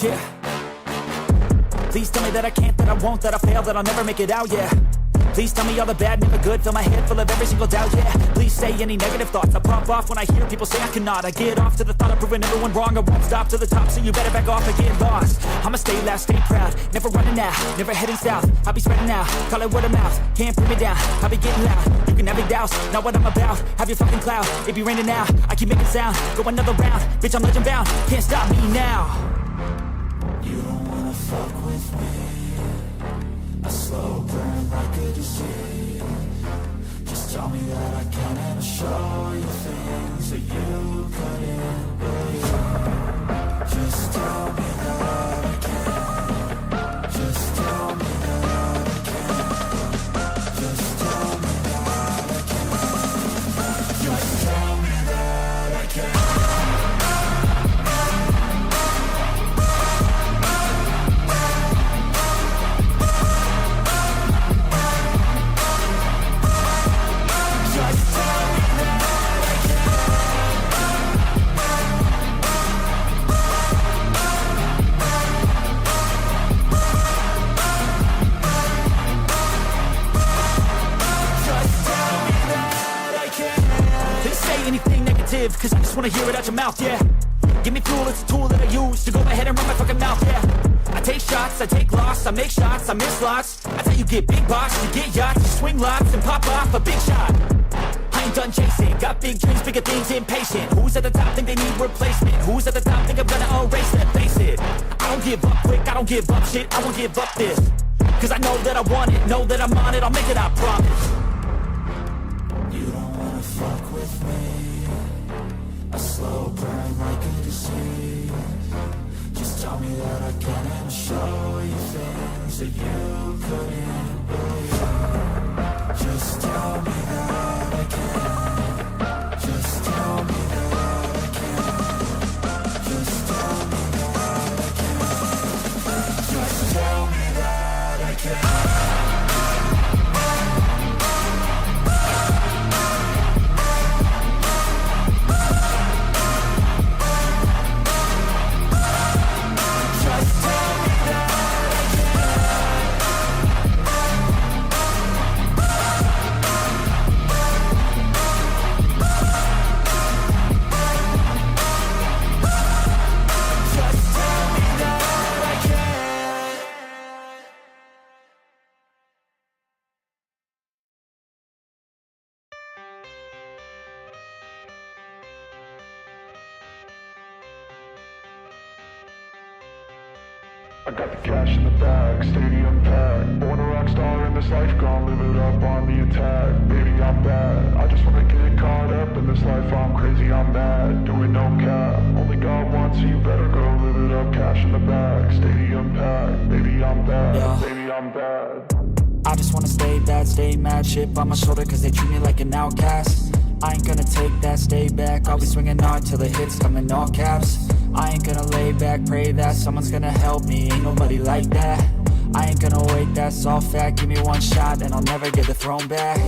yeah. Please tell me that I can't, that I won't, that I fail, that I'll never make it out, yeah. Please tell me all the bad, never good, fill my head full of every single doubt, yeah. Please say any negative thoughts, I pop off when I hear people say I cannot. I get off to the thought of proving everyone wrong, I won't stop to the top, so you better back off and get lost. I'ma stay loud, stay proud, never running out, never heading south. I'll be spreading out, call it word of mouth, can't put me down, I'll be getting loud. You can have your doubts, not what I'm about, have your fucking cloud. It be raining now, I keep making sound, go another round, bitch I'm legend bound, can't stop me now. You don't wanna fuck with me, a slow burn like a disease. Just tell me that I can and I'll show you things that you couldn't believe. Just tell me that I can. Just tell me that I can. Just tell me that I can. Just tell me that I can. Cause I just wanna hear it out your mouth, yeah. Give me fuel, it's a tool that I use to go ahead and run my fucking mouth, yeah. I take shots, I take loss, I make shots, I miss lots. That's how you get big box, you get yachts, you swing lots and pop off a big shot. I ain't done chasing, got big dreams, bigger things, impatient. Who's at the top think they need replacement? Who's at the top think I'm gonna erase that? Face it, I don't give up quick, I don't give up shit, I won't give up this. Cause I know that I want it, know that I'm on it, I'll make it, I promise. You don't wanna fuck with me, a slow burn like a disease. Just tell me that I can and I'll show you things that you couldn't believe. Just tell me that I can. Just tell me that I can. Just tell me that I can. Just tell me that I can. I got the cash in the bag, stadium packed. Born a rock star in this life, gon' live it up on the attack. Baby, I'm bad, I just wanna get caught up in this life. I'm crazy, I'm mad, doing no cap. Only God wants, so you better go live it up. Cash in the bag, stadium packed. Baby, I'm bad, yeah. Baby, I'm bad. I just wanna stay bad, stay mad, chip on my shoulder cause they treat me like an outcast. I ain't gonna take that, stay back, I'll be swinging hard till the hits come in all caps. I ain't gonna lay back, pray that someone's gonna help me, ain't nobody like that. I ain't gonna wait, that's all fact, give me one shot and I'll never get the throne back.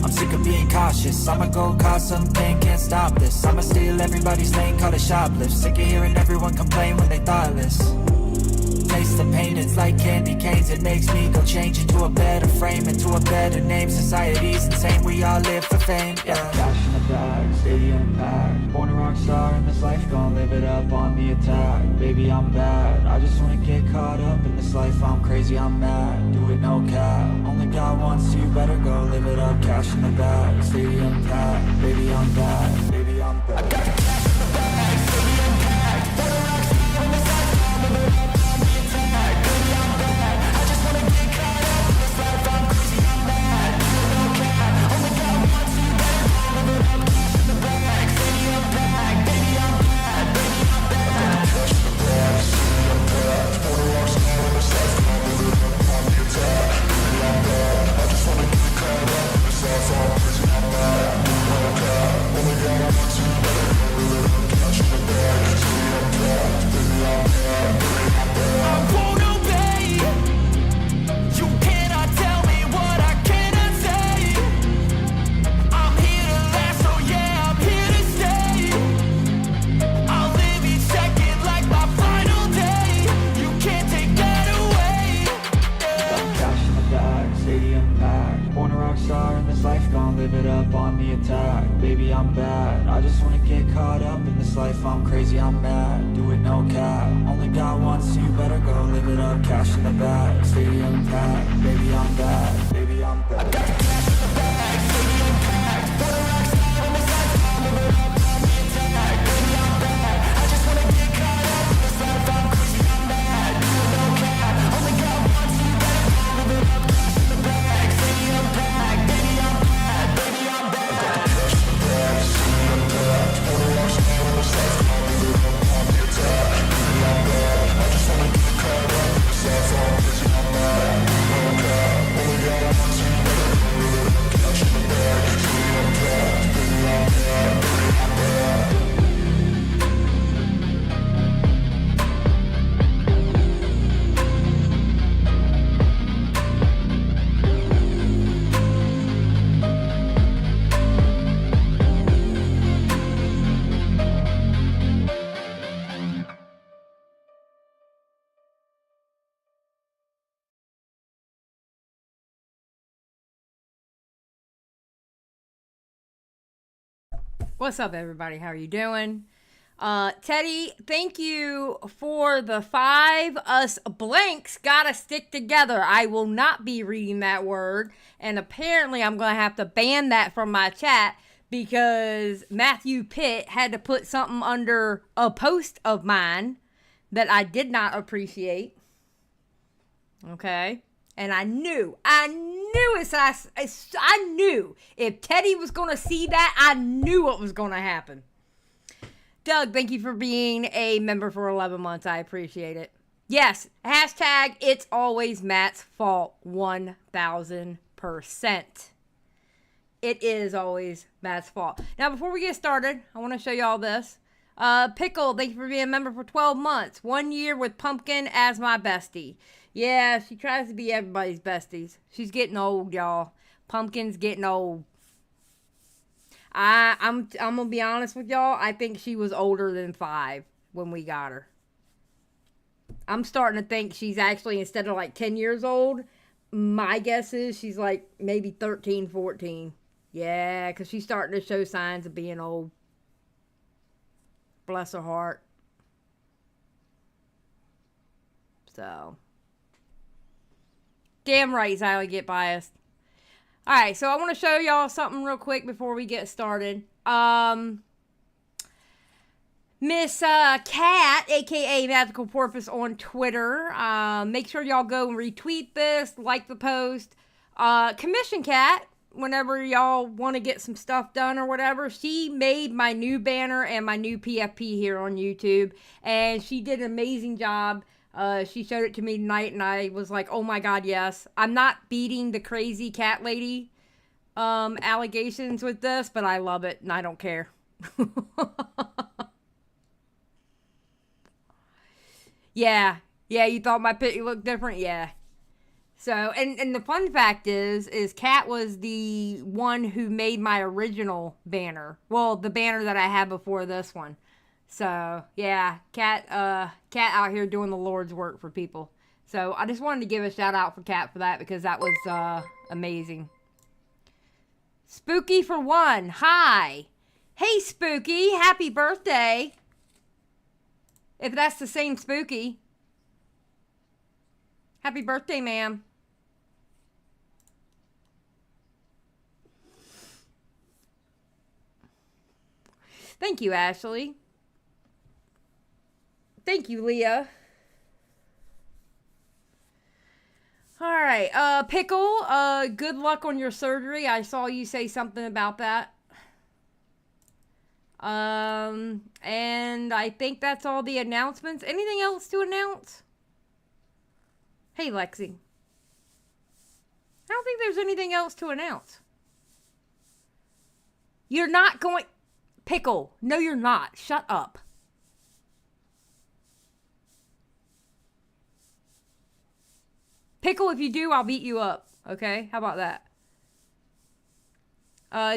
I'm sick of being cautious, I'ma go cause something, can't stop this. I'ma steal everybody's lane, call it shoplift. Sick of hearing everyone complain when they thoughtless. Taste the pain, it's like candy canes. It makes me go change into a better frame, into a better name. Society's insane, we all live for fame, yeah. Cash in the bag, stadium packed. Born a rock star in this life, gon' live it up on the attack. Baby, I'm bad, I just wanna get caught up in this life. I'm crazy, I'm mad, do it no cap. Only God wants, so you better go live it up. Cash in the bag, stadium packed. Baby, I'm bad, baby, I'm bad. I got the cash in the bag, stadium packed. Born a rock star in this life, gon' live it up. Only God wants you better stadium packed. Born a rock star in this life, gon' live it up on the attack. Baby, I'm bad, I just wanna get caught up in this life. I'm crazy, I'm mad, do it no cap. Only got one, so you better go live it up. Cash in the bag, stadium packed. Baby, I'm bad, baby, I'm bad. I got the cash in the bag, stadium packed. Born a rock star in this life, gon' live it up on the attack. Baby, I'm bad, I just wanna get caught up in this life. I'm crazy, I'm mad, do it no cap. Only got one, so you better go live it up. Cash in the bag, stadium packed. Baby, I'm bad, baby, I'm bad. I got the cash in the bag, stadium packed. Born a rock star in this life, gon' live it up on the attack. Baby, I'm bad, I just wanna get caught up in this life. I'm crazy, I'm mad, do it no cap. Only got one, so you better go live it up. Cash in the bag, stadium packed. Baby, I'm bad, baby, I'm bad. What's up, everybody? How are you doing? Teddy, thank you for the 5. Us blanks gotta stick together. I will not be reading that word, and apparently I'm gonna have to ban that from my chat because Matthew Pitt had to put something under a post of mine that I did not appreciate. Okay? And I knew if Teddy was going to see that, I knew what was going to happen. Doug, thank you for being a member for 11 months. I appreciate it. Yes, hashtag it's always Matt's fault. 1,000%. It is always Matt's fault. Now, before we get started, I want to show you all this. Pickle, thank you for being a member for 12 months. 1 year with Pumpkin as my bestie. Yeah, she tries to be everybody's besties. She's getting old, y'all. Pumpkin's getting old. I'm gonna be honest with y'all. I think she was older than 5 when we got her. I'm starting to think she's actually, instead of like 10 years old, my guess is she's like maybe 13, 14. Yeah, because she's starting to show signs of being old. Bless her heart. So. Damn right, Xylie, get biased. Alright, so I want to show y'all something real quick before we get started. Miss Cat, aka Magical Porpoise on Twitter. Make sure y'all go and retweet this, like the post. Commission Cat, whenever y'all want to get some stuff done or whatever, she made my new banner and my new PFP here on YouTube. And she did an amazing job. She showed it to me tonight, and I was like, oh my god, yes. I'm not beating the crazy cat lady allegations with this, but I love it, and I don't care. Yeah, you thought my picture looked different? Yeah. So, and the fun fact is Kat was the one who made my original banner. Well, the banner that I had before this one. So, yeah, Kat out here doing the Lord's work for people. So, I just wanted to give a shout out for Kat for that because that was amazing. Spooky for 1. Hi. Hey, Spooky. Happy birthday. If that's the same Spooky. Happy birthday, ma'am. Thank you, Ashley. Thank you, Leah. Alright, Pickle, good luck on your surgery. I saw you say something about that. And I think that's all the announcements. Anything else to announce? Hey, Lexi. I don't think there's anything else to announce. You're not going... Pickle, no you're not. Shut up. Pickle, if you do, I'll beat you up. Okay? How about that?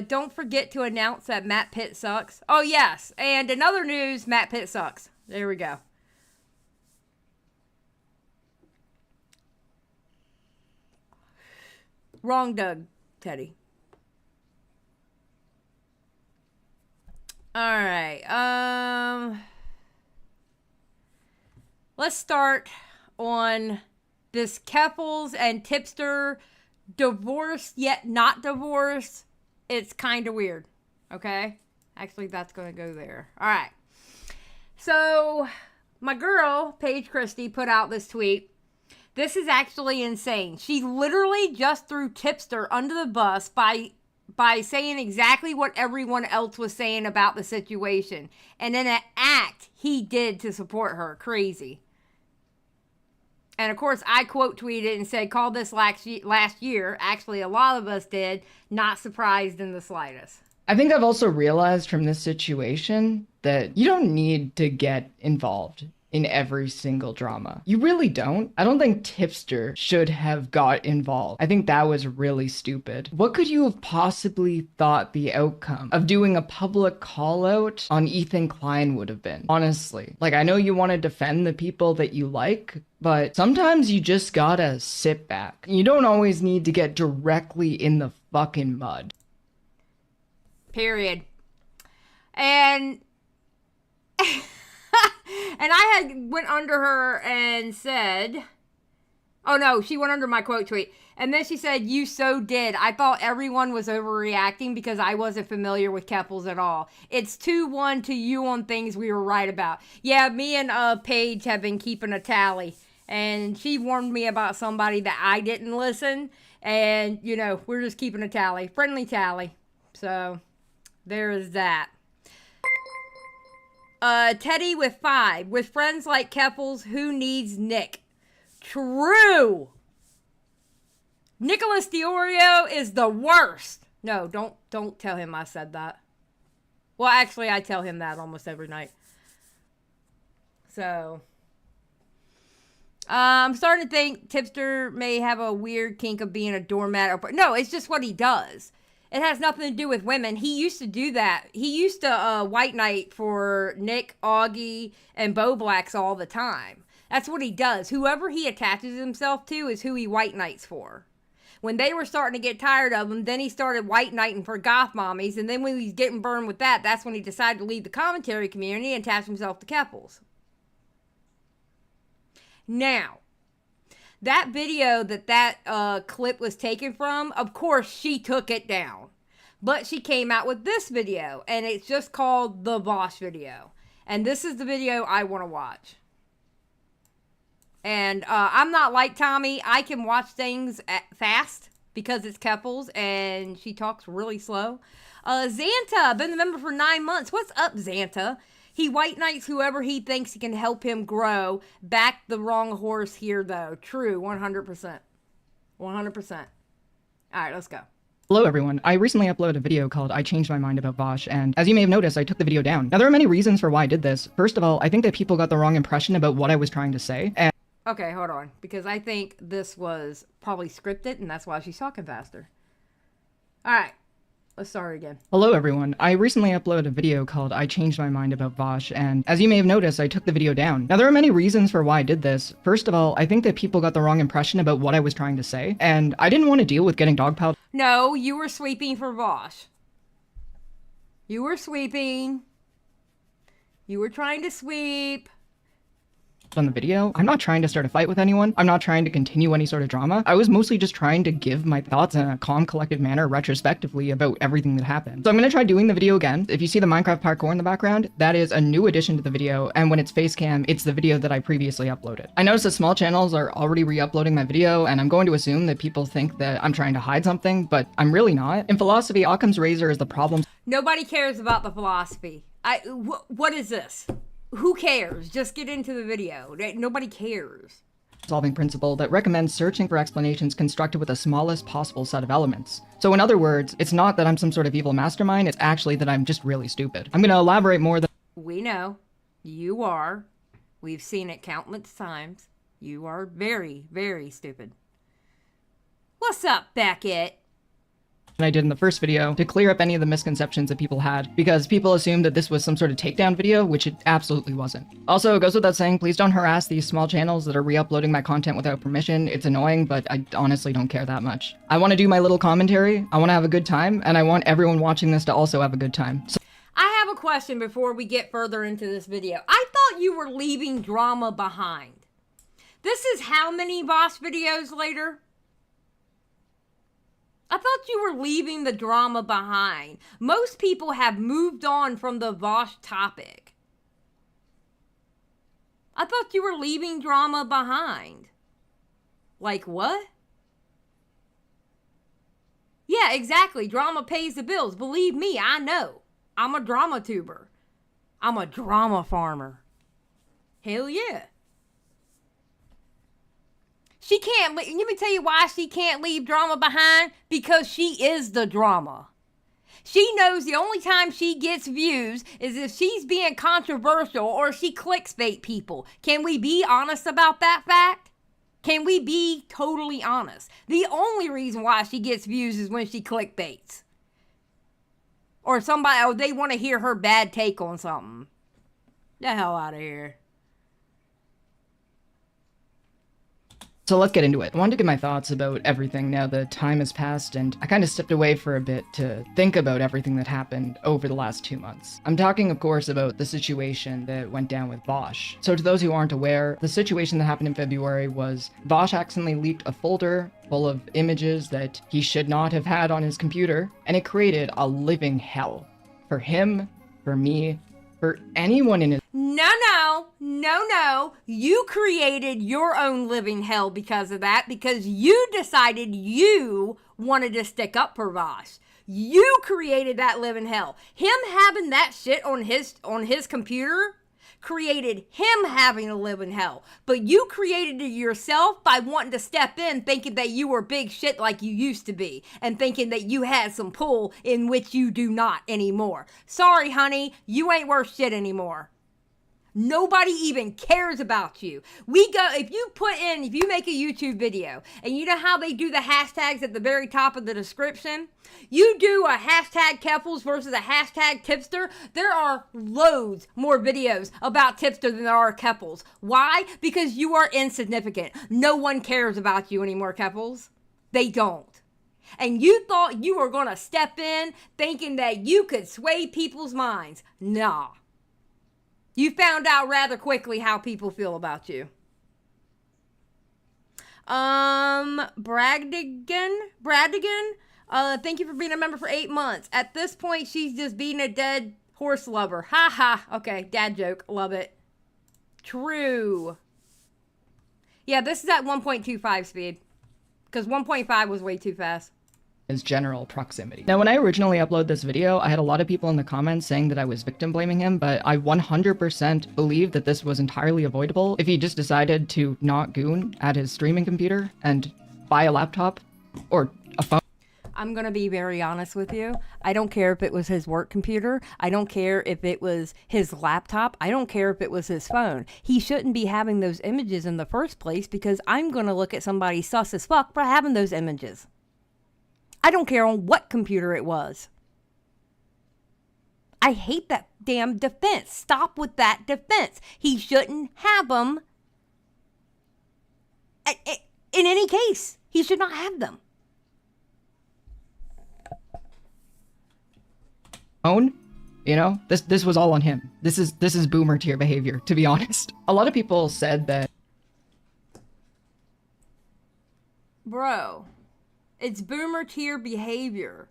Don't forget to announce that Matt Pitt sucks. Oh, yes. And in other news, Matt Pitt sucks. There we go. Wrong Doug, Teddy. All right. Let's start on this Keffals and Tipster divorced yet not divorced. It's kind of weird. Okay? Actually, that's going to go there. All right. So, my girl, Paige Christie, put out this tweet. This is actually insane. She literally just threw Tipster under the bus by saying exactly what everyone else was saying about the situation. And then an act he did to support her. Crazy. And of course, I quote tweeted and said, call this last year. Actually, a lot of us did. Not surprised in the slightest. I think I've also realized from this situation that you don't need to get involved in every single drama. You really don't. I don't think Tipster should have got involved. I think that was really stupid. What could you have possibly thought the outcome of doing a public call out on Ethan Klein would have been? Honestly. Like, I know you want to defend the people that you like, but sometimes you just gotta sit back. You don't always need to get directly in the fucking mud. Period. And and I went under her and said, oh no, she went under my quote tweet. And then she said, you so did. I thought everyone was overreacting because I wasn't familiar with Keffals at all. It's 2-1 to you on things we were right about. Yeah, me and Paige have been keeping a tally. And she warned me about somebody that I didn't listen. And, you know, we're just keeping a tally. Friendly tally. So, there is that. Teddy with 5. With friends like Keffals, who needs Nick? True. Nicholas Diorio is the worst. No, don't tell him I said that. Well, actually, I tell him that almost every night. So, I'm starting to think Tipster may have a weird kink of being a doormat. No, it's just what he does. It has nothing to do with women. He used to do that. He used to white knight for Nick, Augie, and Bo Blacks all the time. That's what he does. Whoever he attaches himself to is who he white knights for. When they were starting to get tired of him, then he started white knighting for goth mommies. And then when he's getting burned with that, that's when he decided to leave the commentary community and attach himself to Keffals. Now, that video that clip was taken from, of course, she took it down. But she came out with this video, and it's just called the Vosh video. And this is the video I want to watch. And I'm not like Tommy. I can watch things fast because it's Keffals, and she talks really slow. Xanta, been a member for 9 months. What's up, Xanta? He white knights whoever he thinks he can help him grow. Back the wrong horse here, though. True, 100%. 100%. All right, let's go. Hello everyone. I recently uploaded a video called I Changed My Mind About Vosh, and as you may have noticed, I took the video down. Now, there are many reasons for why I did this. First of all, I think that people got the wrong impression about what I was trying to say, and okay, hold on. Because I think this was probably scripted, and that's why she's talking faster. All right. Let's start again. Hello everyone. I recently uploaded a video called I Changed My Mind About Vosh, and as you may have noticed, I took the video down. Now, there are many reasons for why I did this. First of all, I think that people got the wrong impression about what I was trying to say, and I didn't want to deal with getting dogpiled. No, you were sweeping for Vosh. You were sweeping. You were trying to sweep. On the video. I'm not trying to start a fight with anyone. I'm not trying to continue any sort of drama. I was mostly just trying to give my thoughts in a calm, collective manner retrospectively about everything that happened. So I'm going to try doing the video again. If you see the Minecraft parkour in the background, that is a new addition to the video, and when it's face cam, it's the video that I previously uploaded. I noticed that small channels are already re-uploading my video, and I'm going to assume that people think that I'm trying to hide something, but I'm really not. In philosophy, Occam's razor is the problem. Nobody cares about the philosophy. What is this? Who cares? Just get into the video. Nobody cares. Solving principle that recommends searching for explanations constructed with the smallest possible set of elements. So in other words, it's not that I'm some sort of evil mastermind, it's actually that I'm just really stupid. I'm gonna elaborate more. We know. You are. We've seen it countless times. You are very, very stupid. What's up, Beckett? I did in the first video to clear up any of the misconceptions that people had, because people assumed that this was some sort of takedown video, which it absolutely wasn't. Also, it goes without saying, please don't harass these small channels that are re-uploading my content without permission. It's annoying, but I honestly don't care that much. I want to do my little commentary, I want to have a good time, and I want everyone watching this to also have a good time. So I have a question before we get further into this video. I thought you were leaving drama behind. This is how many Vosh videos later? I thought you were leaving the drama behind. Most people have moved on from the Vosh topic. I thought you were leaving drama behind. Like what? Yeah, exactly. Drama pays the bills. Believe me, I know. I'm a drama tuber. I'm a drama farmer. Hell yeah. She can't, let me tell you why she can't leave drama behind. Because she is the drama. She knows the only time she gets views is if she's being controversial or she clickbait people. Can we be honest about that fact? Can we be totally honest? The only reason why she gets views is when she clickbaits. Or somebody, they want to hear her bad take on something. The hell out of here. So let's get into it. I wanted to get my thoughts about everything now that time has passed, and I kind of stepped away for a bit to think about everything that happened over the last 2 months. I'm talking, of course, about the situation that went down with Vosh. So to those who aren't aware, the situation that happened in February was Vosh accidentally leaked a folder full of images that he should not have had on his computer, and it created a living hell for him, for me, for anyone in his— No. You created your own living hell because of that, because you decided you wanted to stick up for Vosh. You created that living hell. Him having that shit on his computer created him having a living hell. But you created it yourself by wanting to step in thinking that you were big shit like you used to be, and thinking that you had some pull in which you do not anymore. Sorry, honey, you ain't worth shit anymore. Nobody even cares about you. If you make a YouTube video, and you know how they do the hashtags at the very top of the description? You do a hashtag Keffals versus a hashtag Tipster, there are loads more videos about Tipster than there are Keffals. Why? Because you are insignificant. No one cares about you anymore, Keffals. They don't. And you thought you were going to step in thinking that you could sway people's minds. Nah. You found out rather quickly how people feel about you. Bradigan, thank you for being a member for 8 months. At this point, she's just being a dead horse lover. Ha ha. Okay, dad joke. Love it. True. Yeah, this is at 1.25 speed. Because 1.5 was way too fast. His general proximity. Now, when I originally uploaded this video, I had a lot of people in the comments saying that I was victim blaming him, but I 100% believe that this was entirely avoidable if he just decided to not goon at his streaming computer and buy a laptop or a phone. I'm going to be very honest with you. I don't care if it was his work computer. I don't care if it was his laptop. I don't care if it was his phone. He shouldn't be having those images in the first place, because I'm going to look at somebody sus as fuck for having those images. I don't care on what computer it was. I hate that damn defense. Stop with that defense. He shouldn't have them. In any case, he should not have them. You know, this was all on him. This is boomer tier behavior, to be honest. A lot of people said that— Bro, it's boomer tier behavior.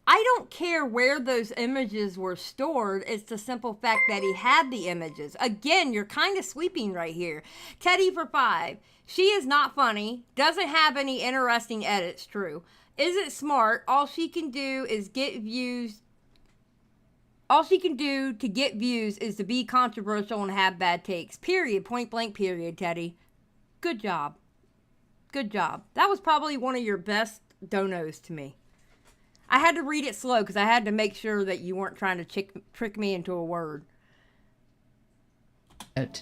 I don't care where those images were stored. It's the simple fact that he had the images. Again, you're kind of sweeping right here. Teddy for 5. She is not funny. Doesn't have any interesting edits. True. Isn't smart. All she can do is get views. All she can do to get views is to be controversial and have bad takes. Period. Point blank period, Teddy. Good job. Good job. That was probably one of your best donos to me. I had to read it slow because I had to make sure that you weren't trying to trick me into a word.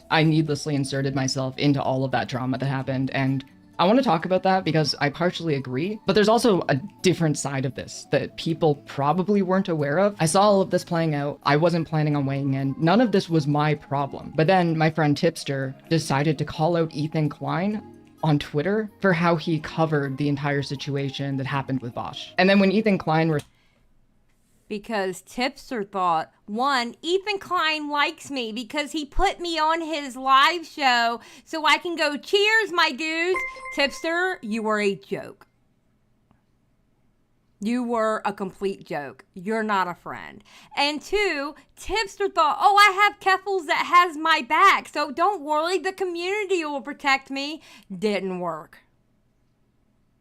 I needlessly inserted myself into all of that drama that happened, and I want to talk about that because I partially agree, but there's also a different side of this that people probably weren't aware of. I saw all of this playing out. I wasn't planning on weighing in. None of this was my problem. But then my friend Tipster decided to call out Ethan Klein on Twitter for how he covered the entire situation that happened with Vosh. And then when Ethan Klein because Tipster thought, one, Ethan Klein likes me because he put me on his live show so I can go, cheers, my dudes. Tipster, you were a joke. You were a complete joke. You're not a friend. And two, Tipster thought, oh, I have Keffals that has my back, so don't worry, the community will protect me. Didn't work.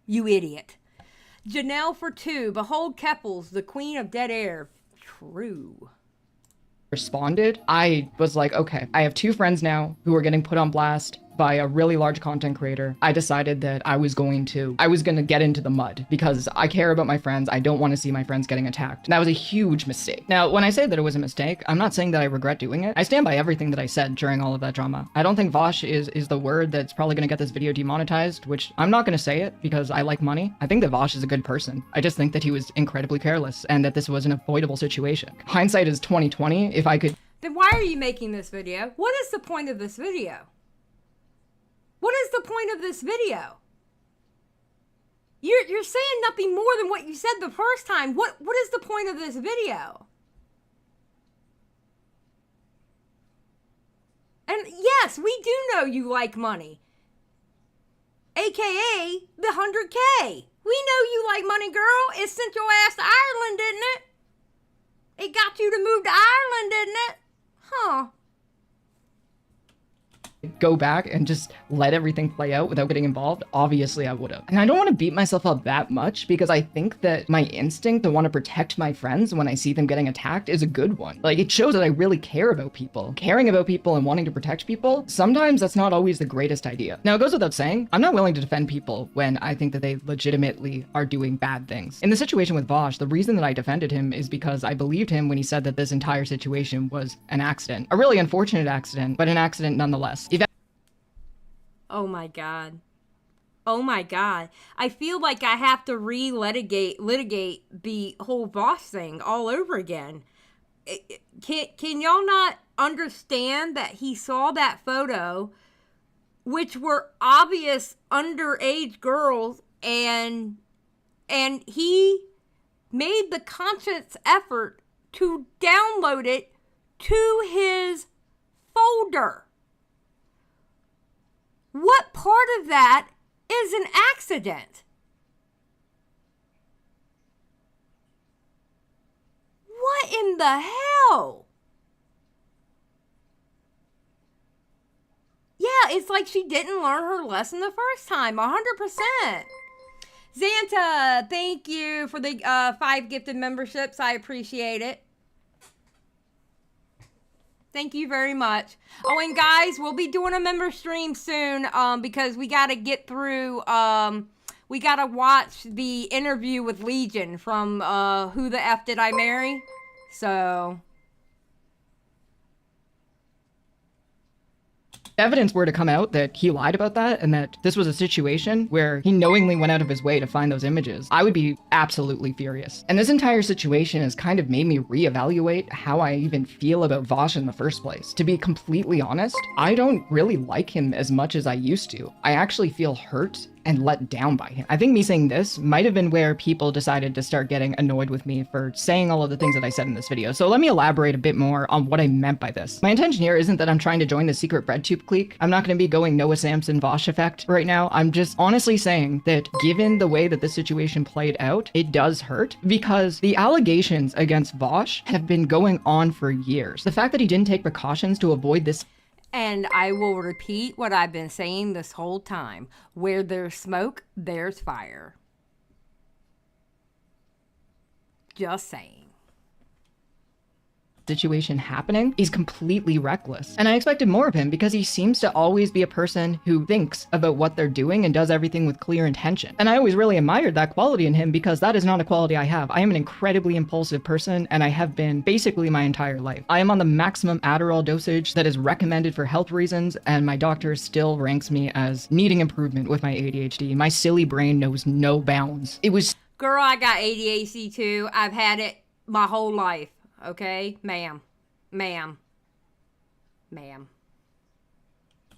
You idiot. Janelle for 2. Behold Keffals, the queen of dead air. True. responded, I was like, okay, I have 2 friends now who are getting put on blast by a really large content creator. I decided that I was going to get into the mud because I care about my friends. I don't want to see my friends getting attacked. And that was a huge mistake. Now, when I say that it was a mistake, I'm not saying that I regret doing it. I stand by everything that I said during all of that drama. I don't think Vosh is the word that's probably going to get this video demonetized, which I'm not going to say it because I like money. I think that Vosh is a good person. I just think that he was incredibly careless and that this was an avoidable situation. Hindsight is 2020. If I could... Then why are you making this video? What is the point of this video? What is the point of this video? You're saying nothing more than what you said the first time. What is the point of this video? And yes, we do know you like money. AKA the 100K. We know you like money, girl. It sent your ass to Ireland, didn't it? It got you to move to Ireland, didn't it? Huh. Go back and just let everything play out without getting involved, obviously I would have. And I don't want to beat myself up that much because I think that my instinct to want to protect my friends when I see them getting attacked is a good one. Like, it shows that I really care about people. Caring about people and wanting to protect people, sometimes that's not always the greatest idea. Now, it goes without saying, I'm not willing to defend people when I think that they legitimately are doing bad things. In the situation with Vosh, the reason that I defended him is because I believed him when he said that this entire situation was an accident. A really unfortunate accident, but an accident nonetheless. Oh my God. Oh my God. I feel like I have to litigate the whole Vosh thing all over again. Can y'all not understand that he saw that photo, which were obvious underage girls, and he made the conscious effort to download it to his folder? What part of that is an accident? What in the hell? Yeah, it's like she didn't learn her lesson the first time, 100%. Xanta, thank you for the 5 gifted memberships. I appreciate it. Thank you very much. Oh, and guys, we'll be doing a member stream soon because we got to get through, we got to watch the interview with Legion from Who the F Did I Marry? So... evidence were to come out that he lied about that and that this was a situation where he knowingly went out of his way to find those images, I would be absolutely furious. And this entire situation has kind of made me reevaluate how I even feel about Vosh in the first place. To be completely honest, I don't really like him as much as I used to. I actually feel hurt and let down by him. I think me saying this might have been where people decided to start getting annoyed with me for saying all of the things that I said in this video. So let me elaborate a bit more on what I meant by this. My intention here isn't that I'm trying to join the secret breadtube clique. I'm not going to be going Noah Samson Vosh effect right now. I'm just honestly saying that given the way that this situation played out, it does hurt because the allegations against Vosh have been going on for years. The fact that he didn't take precautions to avoid this... And I will repeat what I've been saying this whole time. Where there's smoke, there's fire. Just saying. situation happening is completely reckless. And I expected more of him because he seems to always be a person who thinks about what they're doing and does everything with clear intention. And I always really admired that quality in him because that is not a quality I have. I am an incredibly impulsive person, and I have been basically my entire life. I am on the maximum Adderall dosage that is recommended for health reasons, and my doctor still ranks me as needing improvement with my ADHD. My silly brain knows no bounds. It was... Girl, I got ADHD too. I've had it my whole life. Okay? Ma'am.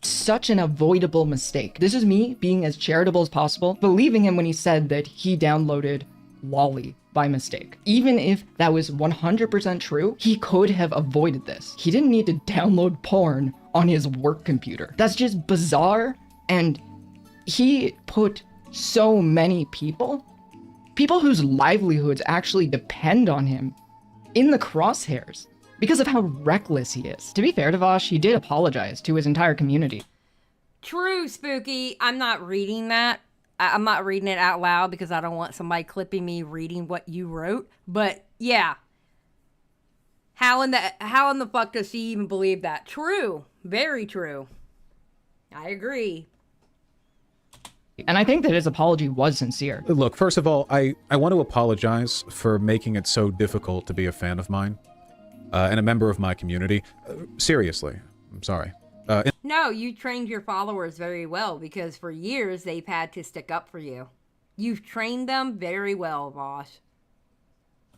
Such an avoidable mistake. This is me being as charitable as possible, believing him when he said that he downloaded Wally by mistake. Even if that was 100% true, he could have avoided this. He didn't need to download porn on his work computer. That's just bizarre, and he put so many people whose livelihoods actually depend on him, in the crosshairs because of how reckless he is. To be fair to Vosh, he did apologize to his entire community. True, Spooky. I'm not reading that. I'm not reading it out loud because I don't want somebody clipping me reading what you wrote. But yeah, how in the fuck does she even believe that? True, very true. I agree. And I think that his apology was sincere. Look, first of all, I want to apologize for making it so difficult to be a fan of mine and a member of my community. Seriously, I'm sorry. No, you trained your followers very well because for years they've had to stick up for you. You've trained them very well, Vosh.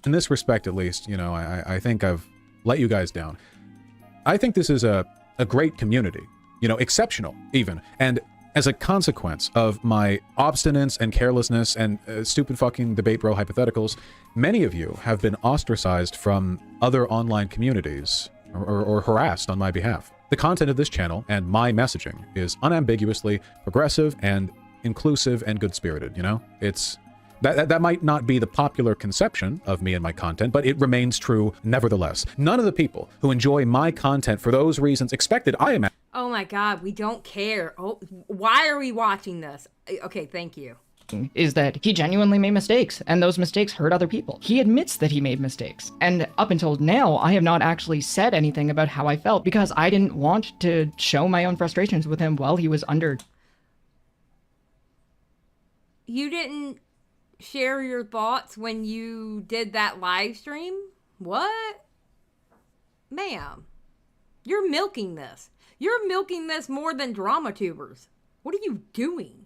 In this respect, at least, you know, I think I've let you guys down. I think this is a great community, you know, exceptional even. And as a consequence of my obstinance and carelessness and stupid fucking debate bro hypotheticals, many of you have been ostracized from other online communities or harassed on my behalf. The content of this channel and my messaging is unambiguously progressive and inclusive and good-spirited, you know? It's... That might not be the popular conception of me and my content, but it remains true nevertheless. None of the people who enjoy my content for those reasons expected I am... Oh my God, we don't care. Oh, why are we watching this? Okay, thank you. Is that he genuinely made mistakes, and those mistakes hurt other people. He admits that he made mistakes. And up until now, I have not actually said anything about how I felt because I didn't want to show my own frustrations with him while he was under... You didn't share your thoughts when you did that live stream? What? Ma'am, you're milking this. You're milking this more than drama tubers. What are you doing?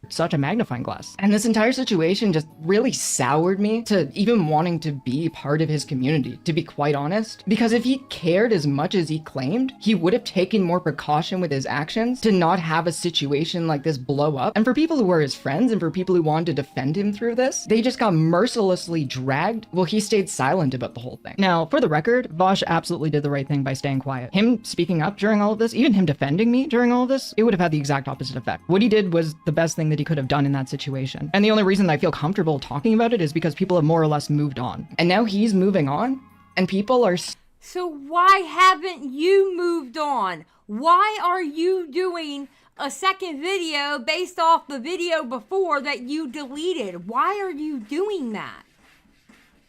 Such a magnifying glass. And this entire situation just really soured me to even wanting to be part of his community, to be quite honest. Because if he cared as much as he claimed, he would have taken more precaution with his actions to not have a situation like this blow up. And for people who were his friends and for people who wanted to defend him through this, they just got mercilessly dragged while he stayed silent about the whole thing. Now, for the record, Vosh absolutely did the right thing by staying quiet. Him speaking up during all of this, even him defending me during all of this, it would have had the exact opposite effect. What he did was the best thing that he could have done in that situation. And the only reason that I feel comfortable talking about it is because people have more or less moved on. And now he's moving on, and people are... So why haven't you moved on? Why are you doing a second video based off the video before that you deleted? Why are you doing that?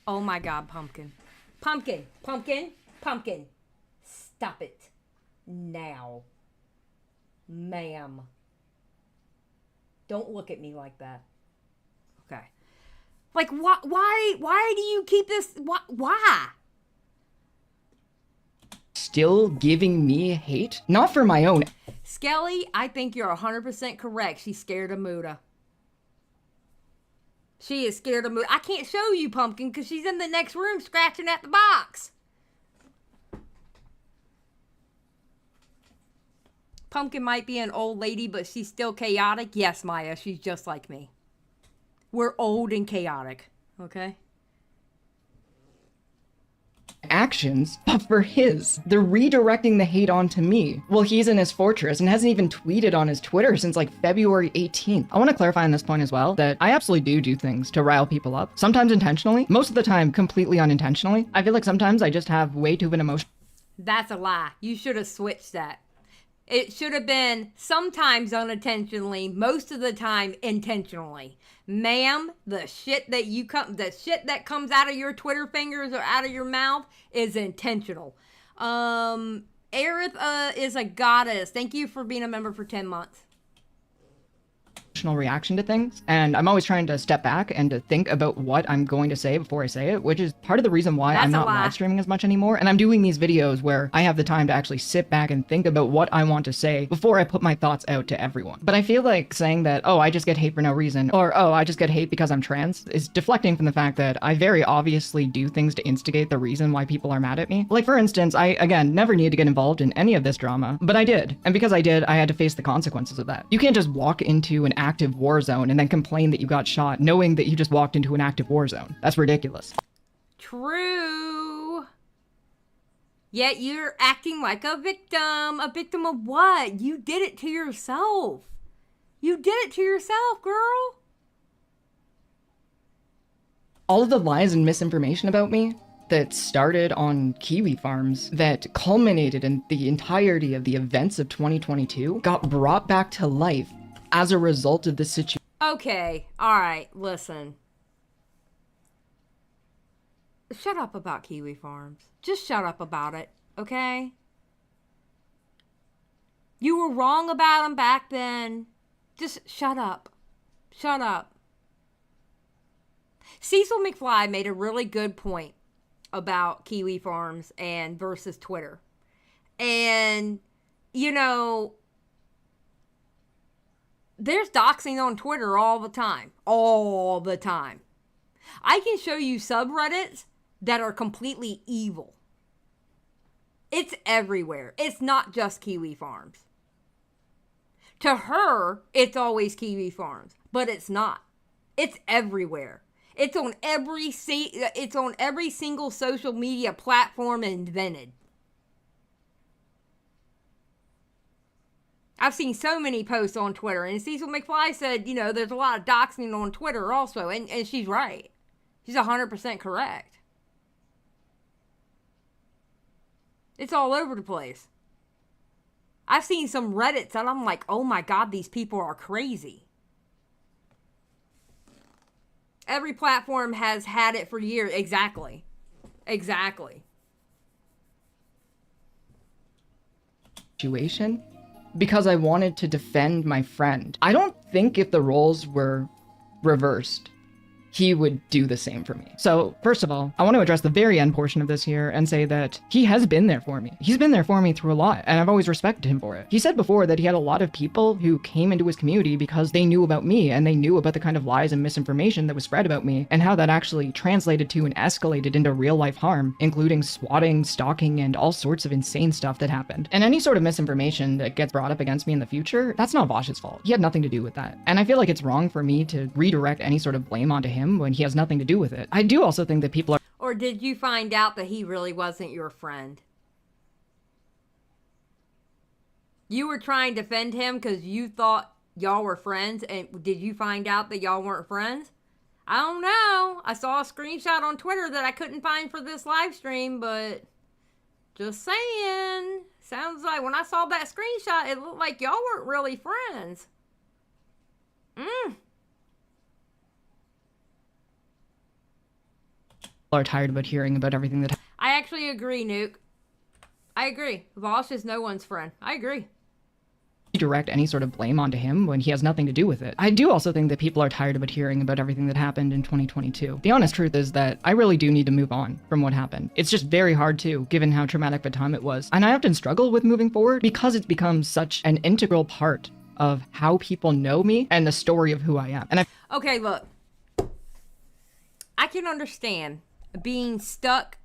Oh my God, Pumpkin. Pumpkin, Pumpkin, Pumpkin. Stop it. Now. Ma'am. Don't look at me like that. Okay. Like, why do you keep this? Why? Still giving me hate? Not for my own. Skelly, I think you're 100% correct. She's scared of Muda. She is scared of Muda. I can't show you, Pumpkin, because she's in the next room scratching at the box. Pumpkin might be an old lady, but she's still chaotic. Yes, Maya, she's just like me. We're old and chaotic, okay? Actions, but for his. They're redirecting the hate onto me. Well, he's in his fortress and hasn't even tweeted on his Twitter since like February 18th. I want to clarify on this point as well that I absolutely do things to rile people up. Sometimes intentionally, most of the time completely unintentionally. I feel like sometimes I just have way too of an emotion. That's a lie. You should have switched that. It should have been sometimes unintentionally, most of the time intentionally. Ma'am, the shit that comes out of your Twitter fingers or out of your mouth is intentional. Aerith is a goddess. Thank you for being a member for 10 months. Reaction to things, and I'm always trying to step back and to think about what I'm going to say before I say it, which is part of the reason why I'm not live streaming as much anymore, and I'm doing these videos where I have the time to actually sit back and think about what I want to say before I put my thoughts out to everyone. But I feel like saying that, oh, I just get hate for no reason, or oh, I just get hate because I'm trans, is deflecting from the fact that I very obviously do things to instigate the reason why people are mad at me. Like, for instance, I, again, never needed to get involved in any of this drama, but I did, and because I did, I had to face the consequences of that. You can't just walk into an active war zone and then complain that you got shot knowing that you just walked into an active war zone. That's ridiculous. True. Yet you're acting like a victim. A victim of what? You did it to yourself. You did it to yourself, girl. All of the lies and misinformation about me that started on kiwi farms, that culminated in the entirety of the events of 2022, got brought back to life as a result of this situation. Okay, alright, listen. Shut up about kiwi farms. Just shut up about it, okay? You were wrong about them back then. Just shut up. Shut up. Cecil McFly made a really good point about kiwi farms and versus Twitter. And, you know, there's doxing on Twitter all the time. All the time. I can show you subreddits that are completely evil. It's everywhere. It's not just kiwi farms. To her, it's always kiwi farms, but it's not. It's everywhere. It's on every single social media platform invented. I've seen so many posts on Twitter, and Cecil McFly said, you know, there's a lot of doxing on Twitter also, and she's right. She's 100% correct. It's all over the place. I've seen some Reddits, and I'm like, oh my God, these people are crazy. Every platform has had it for years. Exactly. Exactly. Situation because I wanted to defend my friend. I don't think if the roles were reversed, he would do the same for me. So first of all, I want to address the very end portion of this here and say that he has been there for me. He's been there for me through a lot, and I've always respected him for it. He said before that he had a lot of people who came into his community because they knew about me and they knew about the kind of lies and misinformation that was spread about me and how that actually translated to and escalated into real life harm, including swatting, stalking, and all sorts of insane stuff that happened. And any sort of misinformation that gets brought up against me in the future, that's not Vosh's fault. He had nothing to do with that. And I feel like it's wrong for me to redirect any sort of blame onto him when he has nothing to do with it. I do also think that people are... Or did you find out that he really wasn't your friend? You were trying to defend him because you thought y'all were friends, and did you find out that y'all weren't friends? I don't know. I saw a screenshot on Twitter that I couldn't find for this live stream, but just saying. Sounds like when I saw that screenshot, it looked like y'all weren't really friends. are tired about hearing about everything that... I actually agree, Nuke. I agree. Vosh is no one's friend. I agree. Direct any sort of blame onto him when he has nothing to do with it. I do also think that people are tired about hearing about everything that happened in 2022. The honest truth is that I really do need to move on from what happened. It's just very hard to, given how traumatic of a time it was. And I often struggle with moving forward because it's become such an integral part of how people know me and the story of who I am. And okay, look. I can understand being stuck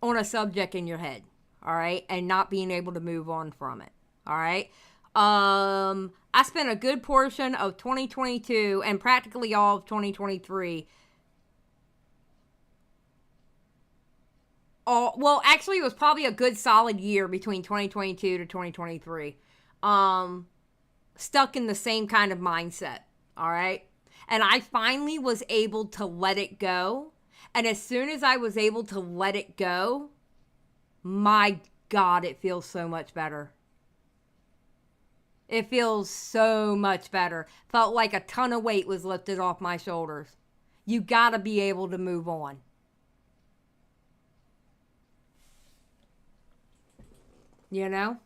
on a subject in your head, all right, and not being able to move on from it, all right? I spent a good portion of 2022 and practically all of 2023. Well, actually, it was probably a good solid year between 2022 to 2023. Stuck in the same kind of mindset, all right? And I finally was able to let it go. And as soon as I was able to let it go, my God, it feels so much better. It feels so much better. Felt like a ton of weight was lifted off my shoulders. You gotta be able to move on. You know?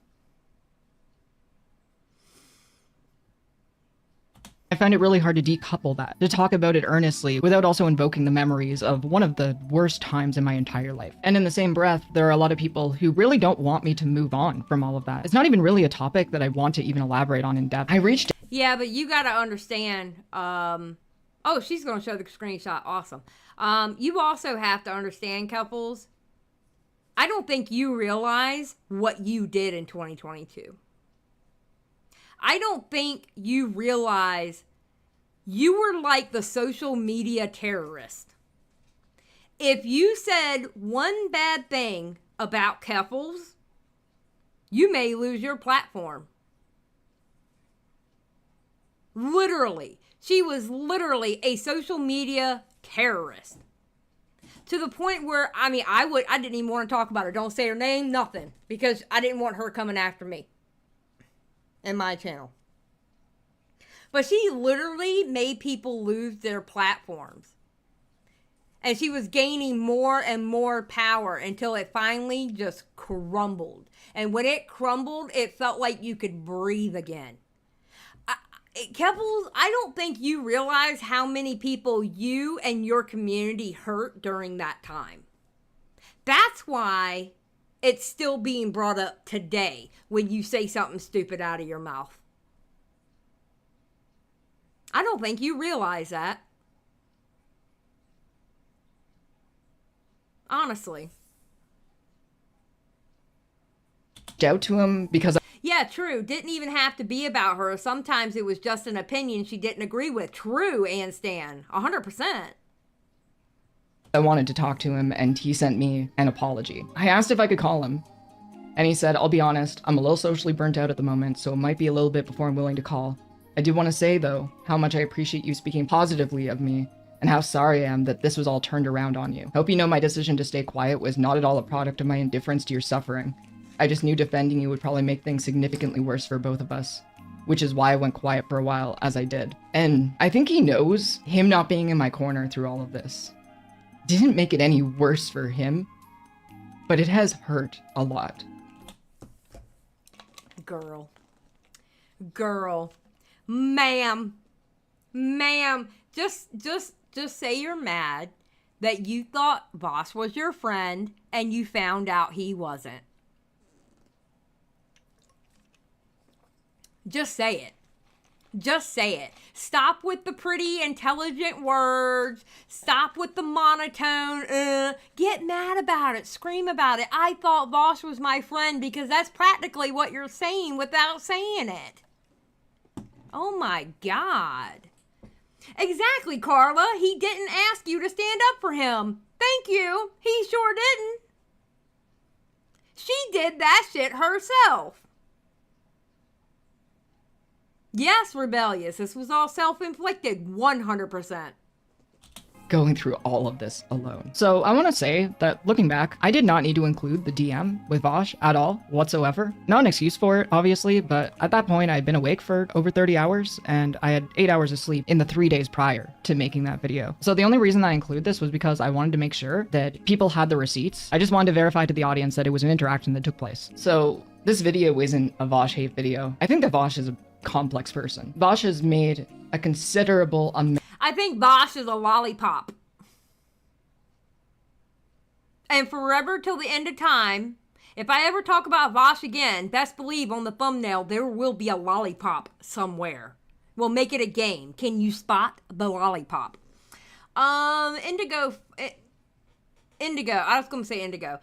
I find it really hard to decouple that, to talk about it earnestly without also invoking the memories of one of the worst times in my entire life. And in the same breath, there are a lot of people who really don't want me to move on from all of that. It's not even really a topic that I want to even elaborate on in depth. I reached Yeah, but you gotta understand, oh, she's gonna show the screenshot. Awesome. You also have to understand, couples, I don't think you realize what you did in 2022. I don't think you realize you were like the social media terrorist. If you said one bad thing about Keffals, you may lose your platform. Literally. She was literally a social media terrorist. To the point where, I didn't even want to talk about her. Don't say her name, nothing. Because I didn't want her coming after me. In my channel. But she literally made people lose their platforms. And she was gaining more and more power until it finally just crumbled. And when it crumbled, it felt like you could breathe again. Keffals, I don't think you realize how many people you and your community hurt during that time. That's why it's still being brought up today when you say something stupid out of your mouth. I don't think you realize that. Honestly. out to him because Yeah, true. Didn't even have to be about her. Sometimes it was just an opinion she didn't agree with. True, and Stan. 100%. I wanted to talk to him, and he sent me an apology. I asked if I could call him, and he said, I'll be honest, I'm a little socially burnt out at the moment, so it might be a little bit before I'm willing to call. I do want to say, though, how much I appreciate you speaking positively of me, and how sorry I am that this was all turned around on you. Hope you know my decision to stay quiet was not at all a product of my indifference to your suffering. I just knew defending you would probably make things significantly worse for both of us, which is why I went quiet for a while, as I did. And I think he knows him not being in my corner through all of this didn't make it any worse for him, but it has hurt a lot. Girl. Ma'am, just say you're mad that you thought Voss was your friend and you found out he wasn't. Just say it. Just say it. Stop with the pretty, intelligent words. Stop with the monotone. Get mad about it. Scream about it. I thought Voss was my friend, because that's practically what you're saying without saying it. Oh my God. Exactly, Carla. He didn't ask you to stand up for him. Thank you. He sure didn't. She did that shit herself. Yes, rebellious. This was all self-inflicted. 100%. Going through all of this alone. So I want to say that looking back, I did not need to include the DM with Vosh at all whatsoever. Not an excuse for it, obviously, but at that point I had been awake for over 30 hours and I had 8 hours of sleep in the 3 days prior to making that video. So the only reason I include this was because I wanted to make sure that people had the receipts. I just wanted to verify to the audience that it was an interaction that took place. So this video isn't a Vosh hate video. I think that Vosh is a complex person. Vosh has made a considerable amount. I think Vosh is a lollipop. And forever till the end of time, if I ever talk about Vosh again, best believe on the thumbnail there will be a lollipop somewhere. We'll make it a game. Can you spot the lollipop? Indigo. I was going to say Indigo.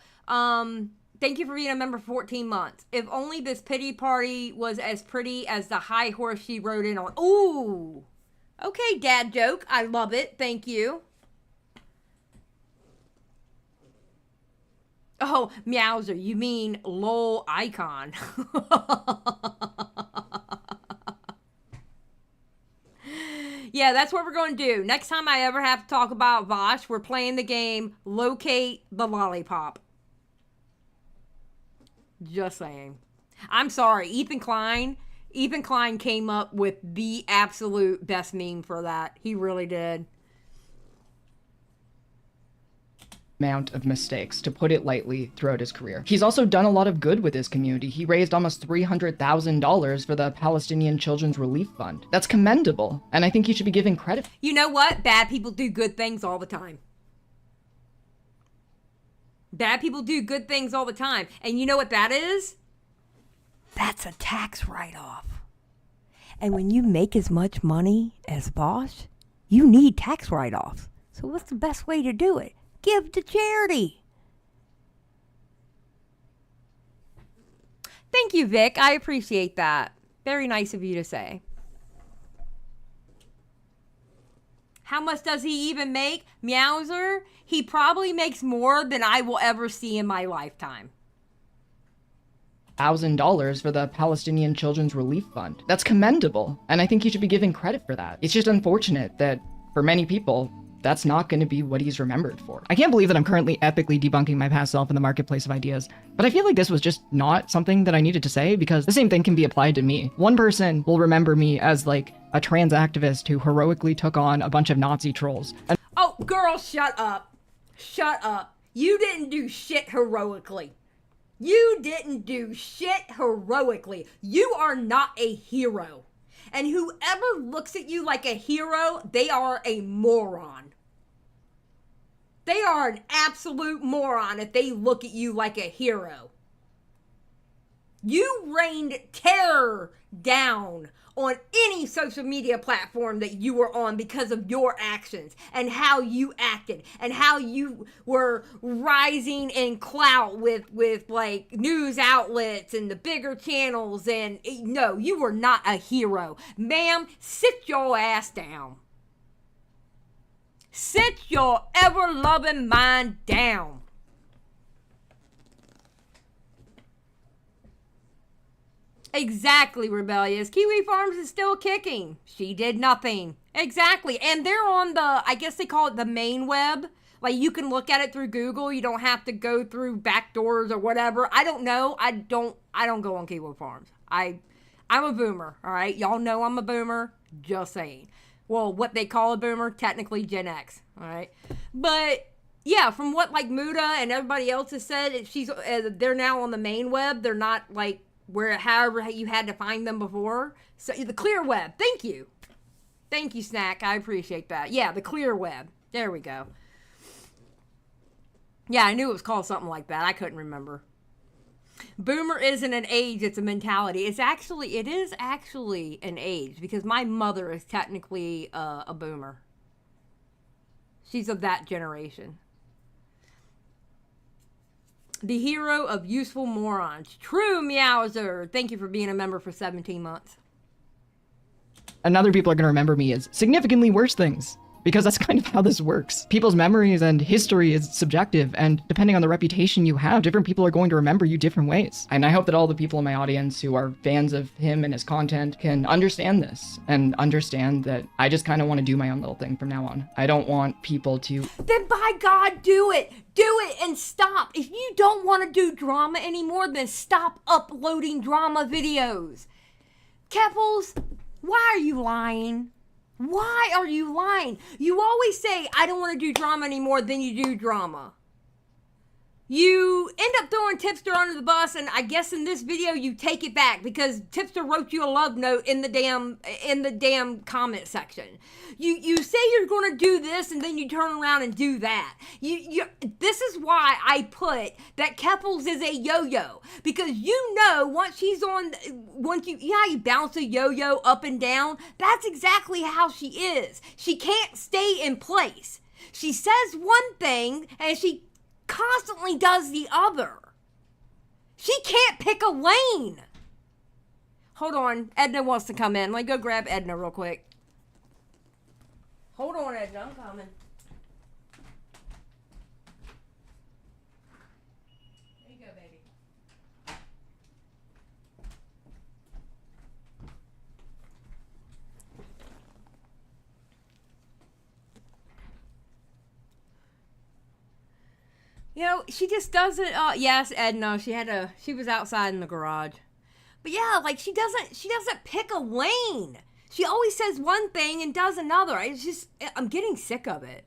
Thank you for being a member for 14 months. If only this pity party was as pretty as the high horse she rode in on. Ooh. Okay, dad joke. I love it. Thank you. Oh, Meowser, you mean lol icon. Yeah, that's what we're going to do. Next time I ever have to talk about Vosh, we're playing the game Locate the Lollipop. Just saying. I'm sorry. Ethan Klein Ethan Klein came up with the absolute best meme for that. He really did. Amount of mistakes, to put it lightly, throughout his career. He's also done a lot of good with his community. He raised almost $300,000 for the Palestinian Children's Relief Fund. That's commendable, and I think he should be given credit. You know what? Bad people do good things all the time. Bad people do good things all the time. And you know what that is? That's a tax write-off. And when you make as much money as Bosch, you need tax write-offs. So what's the best way to do it? Give to charity. Thank you, Vic. I appreciate that. Very nice of you to say. How much does he even make? Meowser? He probably makes more than I will ever see in my lifetime. $1,000 for the Palestinian Children's Relief Fund. That's commendable, and I think he should be given credit for that. It's just unfortunate that, for many people, that's not going to be what he's remembered for. I can't believe that I'm currently epically debunking my past self in the marketplace of ideas, but I feel like this was just not something that I needed to say, because the same thing can be applied to me. One person will remember me as, like, a trans activist who heroically took on a bunch of Nazi trolls. Oh, girl, shut up. Shut up. You didn't do shit heroically. You didn't do shit heroically. You are not a hero. And whoever looks at you like a hero, they are a moron. They are an absolute moron if they look at you like a hero. You rained terror down on any social media platform that you were on because of your actions and how you acted and how you were rising in clout with like news outlets and the bigger channels. And no, you were not a hero. Ma'am, sit your ass down. Sit your ever-loving mind down. Exactly, Rebellious. Kiwi Farms is still kicking. She did nothing. Exactly. And they're on the, I guess they call it the main web. Like, you can look at it through Google. You don't have to go through back doors or whatever. I don't know. I don't go on Kiwi Farms. I'm a boomer, all right? Y'all know I'm a boomer. Just saying. Well, what they call a boomer, technically Gen X, all right? But yeah, from what like Muda and everybody else has said, they're now on the main web. They're not like where however you had to find them before. So the clear web. Thank you, Snack. I appreciate that. Yeah, the clear web. There we go. Yeah, I knew it was called something like that. I couldn't remember. Boomer isn't an age, it's a mentality. It is actually an age, because my mother is technically a boomer. She's of that generation. The hero of useful morons. True, Meowser. Thank you for being a member for 17 months. And other people are going to remember me as significantly worse things, because that's kind of how this works. People's memories and history is subjective, and depending on the reputation you have, different people are going to remember you different ways. And I hope that all the people in my audience who are fans of him and his content can understand this, and understand that I just kind of want to do my own little thing from now on. I don't want people to... Then by God, do it! Do it and stop! If you don't want to do drama anymore, then stop uploading drama videos. Keffals, why are you lying? Why are you lying? You always say, I don't want to do drama anymore, then you do drama. You end up throwing Tipster under the bus, and I guess in this video you take it back because Tipster wrote you a love note in the damn comment section. You say you're going to do this, and then you turn around and do that. This is why I put that Keffals is a yo-yo, because you know once you bounce a yo-yo up and down, that's exactly how she is. She can't stay in place. She says one thing, and she constantly does the other. She can't pick a lane. Hold on, Edna wants to come in. Let me go grab Edna real quick. Hold on, Edna, I'm coming. There you go, baby. You know, she just doesn't, yes, Edna, she was outside in the garage. But yeah, like she doesn't pick a lane. She always says one thing and does another. I'm getting sick of it.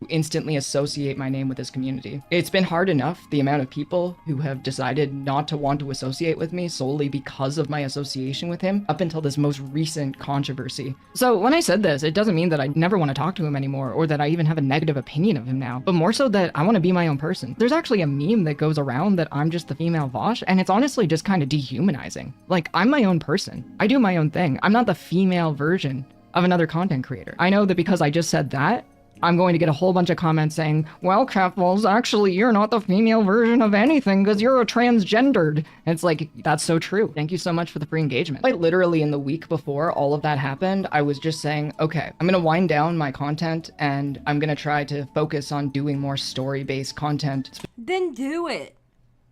Instantly associate my name with this community. It's been hard enough, the amount of people who have decided not to want to associate with me solely because of my association with him up until this most recent controversy. So when I said this, it doesn't mean that I never want to talk to him anymore or that I even have a negative opinion of him now, but more so that I want to be my own person. There's actually a meme that goes around that I'm just the female Vosh, and it's honestly just kind of dehumanizing. Like, I'm my own person. I do my own thing. I'm not the female version of another content creator. I know that because I just said that, I'm going to get a whole bunch of comments saying, well, Keffals, actually, you're not the female version of anything because you're a transgendered. And it's like, that's so true. Thank you so much for the free engagement. Quite literally in the week before all of that happened, I was just saying, okay, I'm going to wind down my content and I'm going to try to focus on doing more story-based content. Then do it.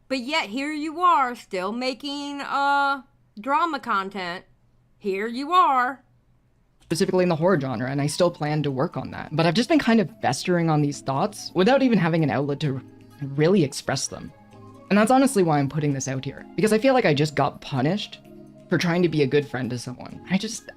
But yet here you are still making drama content. Here you are. Specifically in the horror genre, and I still plan to work on that. But I've just been kind of festering on these thoughts without even having an outlet to really express them. And that's honestly why I'm putting this out here. Because I feel like I just got punished for trying to be a good friend to someone.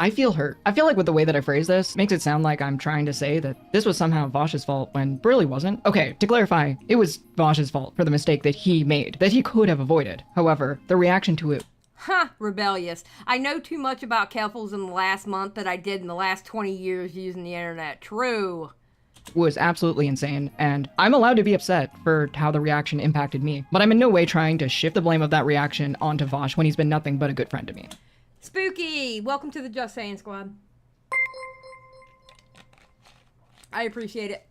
I feel hurt. I feel like with the way that I phrase this, makes it sound like I'm trying to say that this was somehow Vosh's fault when it really wasn't. Okay, to clarify, it was Vosh's fault for the mistake that he made, that he could have avoided. However, the reaction to it rebellious. I know too much about Keffals in the last month that I did in the last 20 years using the internet. True. Was absolutely insane, and I'm allowed to be upset for how the reaction impacted me, but I'm in no way trying to shift the blame of that reaction onto Vosh when he's been nothing but a good friend to me. Spooky! Welcome to the Just Saying Squad. I appreciate it.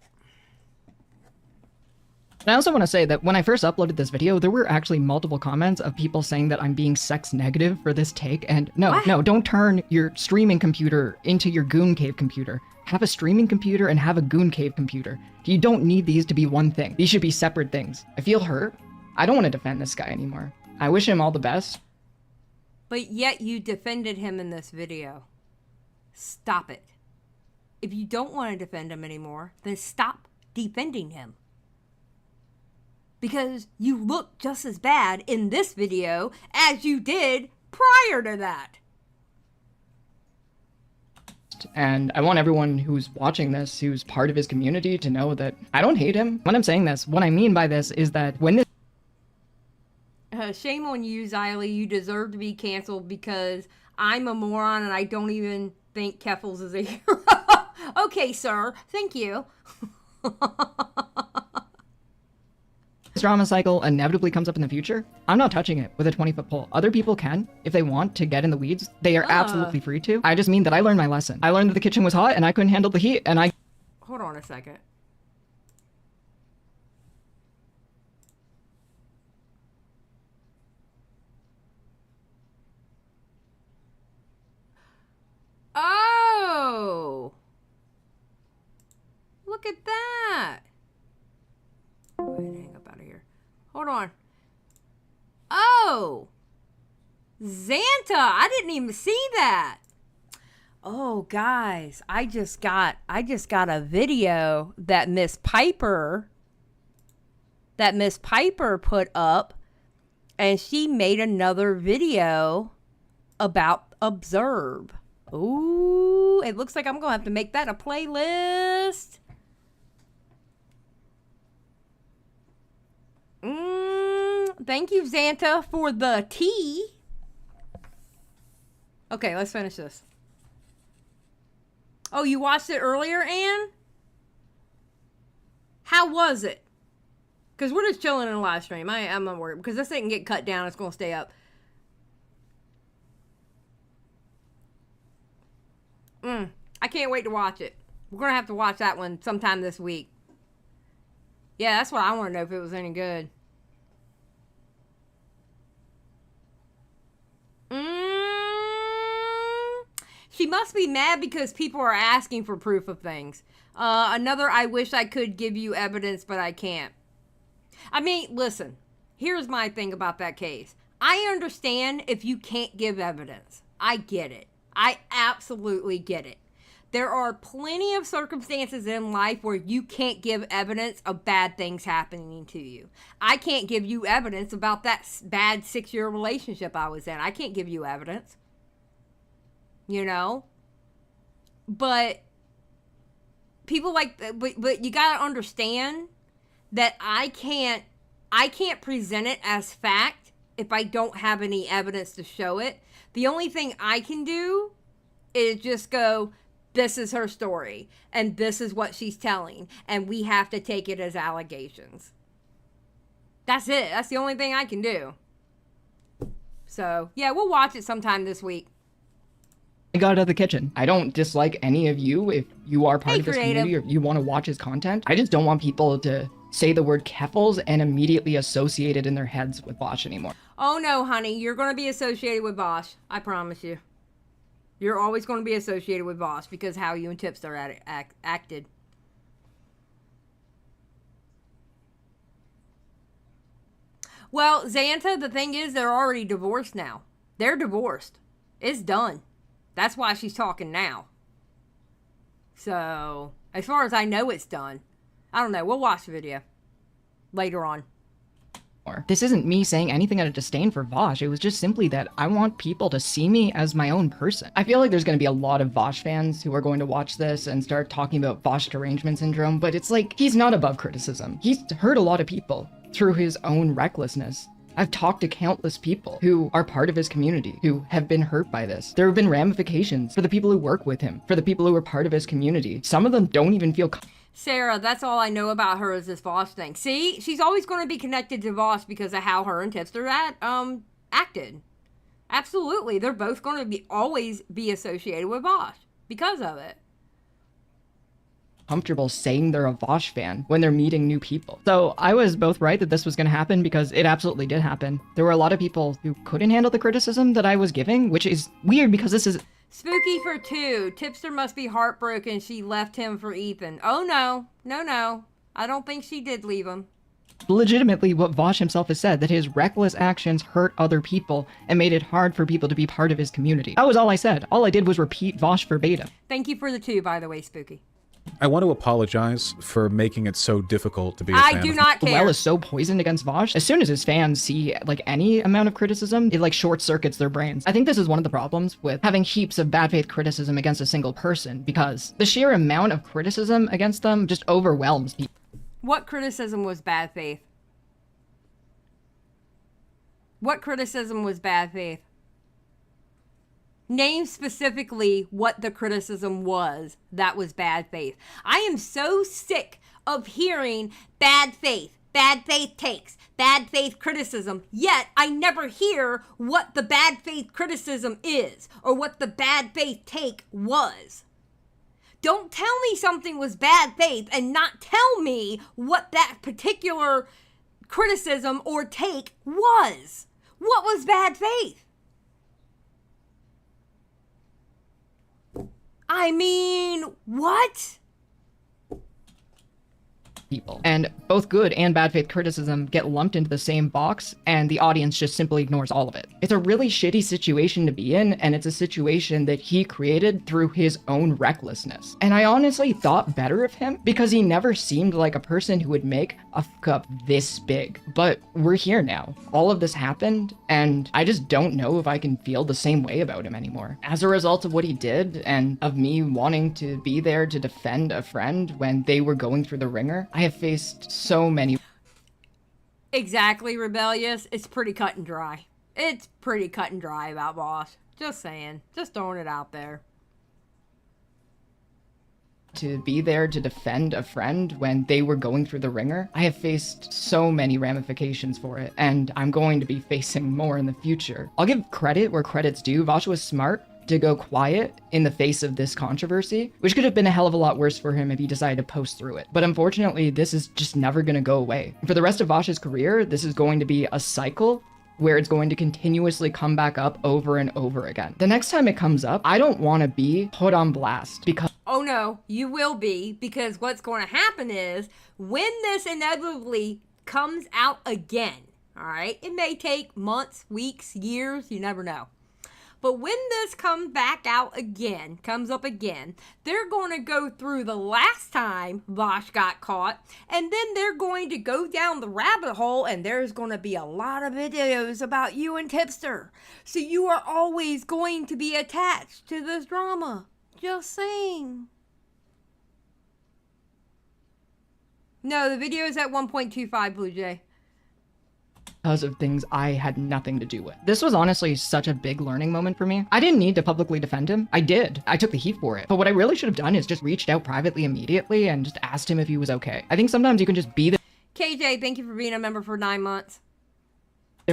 And I also want to say that when I first uploaded this video, there were actually multiple comments of people saying that I'm being sex negative for this take. And no, don't turn your streaming computer into your goon cave computer. Have a streaming computer and have a goon cave computer. You don't need these to be one thing. These should be separate things. I feel hurt. I don't want to defend this guy anymore. I wish him all the best. But yet you defended him in this video. Stop it. If you don't want to defend him anymore, then stop defending him. Because you look just as bad in this video as you did prior to that. And I want everyone who's watching this, who's part of his community, to know that I don't hate him. When I'm saying this, what I mean by this is that when this... Shame on you, Xylie. You deserve to be canceled because I'm a moron and I don't even think Keffals is a hero. Okay, sir. Thank you. This drama cycle inevitably comes up in the future, I'm not touching it with a 20-foot pole. Other people can. If they want to get in the weeds, they are absolutely free to. I just mean that I learned my lesson. I learned that the kitchen was hot and I couldn't handle the heat, and I... Hold on a second. Oh! Look at that! Go ahead and hang up out of here. Hold on. Oh! Xanta! I didn't even see that. Oh, guys, I just got a video that Miss Piper put up, and she made another video about Observe. Ooh, it looks like I'm gonna have to make that a playlist. Thank you, Xanta, for the tea. Okay, let's finish this. Oh, you watched it earlier, Anne? How was it? Because we're just chilling in a live stream. I'm not worried. Because this thing can get cut down. It's going to stay up. I can't wait to watch it. We're going to have to watch that one sometime this week. Yeah, that's what I want to know, if it was any good. She must be mad because people are asking for proof of things. Another, I wish I could give you evidence, but I can't. I mean, listen, here's my thing about that case. I understand if you can't give evidence. I get it. I absolutely get it. There are plenty of circumstances in life where you can't give evidence of bad things happening to you. I can't give you evidence about that bad 6-year relationship I was in. I can't give you evidence. You know? But people but you got to understand that I can't present it as fact if I don't have any evidence to show it. The only thing I can do is just go, this is her story, and this is what she's telling, and we have to take it as allegations. That's it. That's the only thing I can do. So, yeah, we'll watch it sometime this week. I got out of the kitchen. I don't dislike any of you if you are part of this community or if you want to watch his content. I just don't want people to say the word Keffals and immediately associate it in their heads with Bosch anymore. Oh no, honey, you're going to be associated with Bosch. I promise you. You're always going to be associated with Bosch because how you and Tipster acted. Well, Xanta, the thing is, they're already divorced now. They're divorced. It's done. That's why she's talking now. So, as far as I know, it's done. I don't know. We'll watch the video later on. This isn't me saying anything out of disdain for Vosh. It was just simply that I want people to see me as my own person. I feel like there's going to be a lot of Vosh fans who are going to watch this and start talking about Vosh derangement syndrome, but it's like, he's not above criticism. He's hurt a lot of people through his own recklessness. I've talked to countless people who are part of his community who have been hurt by this. There have been ramifications for the people who work with him, for the people who are part of his community. Some of them don't even feel Sarah, that's all I know about her is this Vosh thing. See, she's always going to be connected to Vosh because of how her and Tipster acted. Absolutely, they're both going to always be associated with Vosh because of it. Comfortable saying they're a Vosh fan when they're meeting new people. So I was both right that this was going to happen because it absolutely did happen. There were a lot of people who couldn't handle the criticism that I was giving, which is weird because this is... Spooky for 2. Tipster must be heartbroken she left him for Ethan. Oh no. No. I don't think she did leave him. Legitimately what Vosh himself has said, that his reckless actions hurt other people and made it hard for people to be part of his community. That was all I said. All I did was repeat Vosh verbatim. Thank you for the 2, by the way, Spooky. I want to apologize for making it so difficult to be a fan. I do not care. The well is so poisoned against Vosh. As soon as his fans see like any amount of criticism, it like short circuits their brains. I think this is one of the problems with having heaps of bad faith criticism against a single person, because the sheer amount of criticism against them just overwhelms people. What criticism was bad faith? What criticism was bad faith? Name specifically what the criticism was that was bad faith. I am so sick of hearing bad faith takes, bad faith criticism, yet I never hear what the bad faith criticism is or what the bad faith take was. Don't tell me something was bad faith and not tell me what that particular criticism or take was. What was bad faith? I mean, what? People. And both good and bad faith criticism get lumped into the same box, and the audience just simply ignores all of it. It's a really shitty situation to be in, and it's a situation that he created through his own recklessness. And I honestly thought better of him because he never seemed like a person who would make a fuck up this big. But we're here now. All of this happened, and I just don't know if I can feel the same way about him anymore. As a result of what he did, and of me wanting to be there to defend a friend when they were going through the ringer, I have faced so many. Exactly, Rebellious. It's pretty cut and dry. It's pretty cut and dry about Bosch. Just saying. Just throwing it out there. To be there to defend a friend when they were going through the ringer, I have faced so many ramifications for it, and I'm going to be facing more in the future. I'll give credit where credit's due. Vosh was smart to go quiet in the face of this controversy, which could have been a hell of a lot worse for him if he decided to post through it. But unfortunately, this is just never going to go away. For the rest of Vosh's career, this is going to be a cycle where it's going to continuously come back up over and over again. The next time it comes up, I don't want to be put on blast because... Oh no, you will be, because what's going to happen is when this inevitably comes out again, all right, it may take months, weeks, years, you never know. But when this comes up again, they're going to go through the last time Vosh got caught, and then they're going to go down the rabbit hole, and there's going to be a lot of videos about you and Tipster. So you are always going to be attached to this drama. Just saying. No, the video is at 1.25, Blue Jay. Because of things I had nothing to do with. This was honestly such a big learning moment for me. I didn't need to publicly defend him. I did. I took the heat for it. But what I really should have done is just reached out privately immediately and just asked him if he was okay. I think sometimes you can just be there KJ, thank you for being a member for 9 months.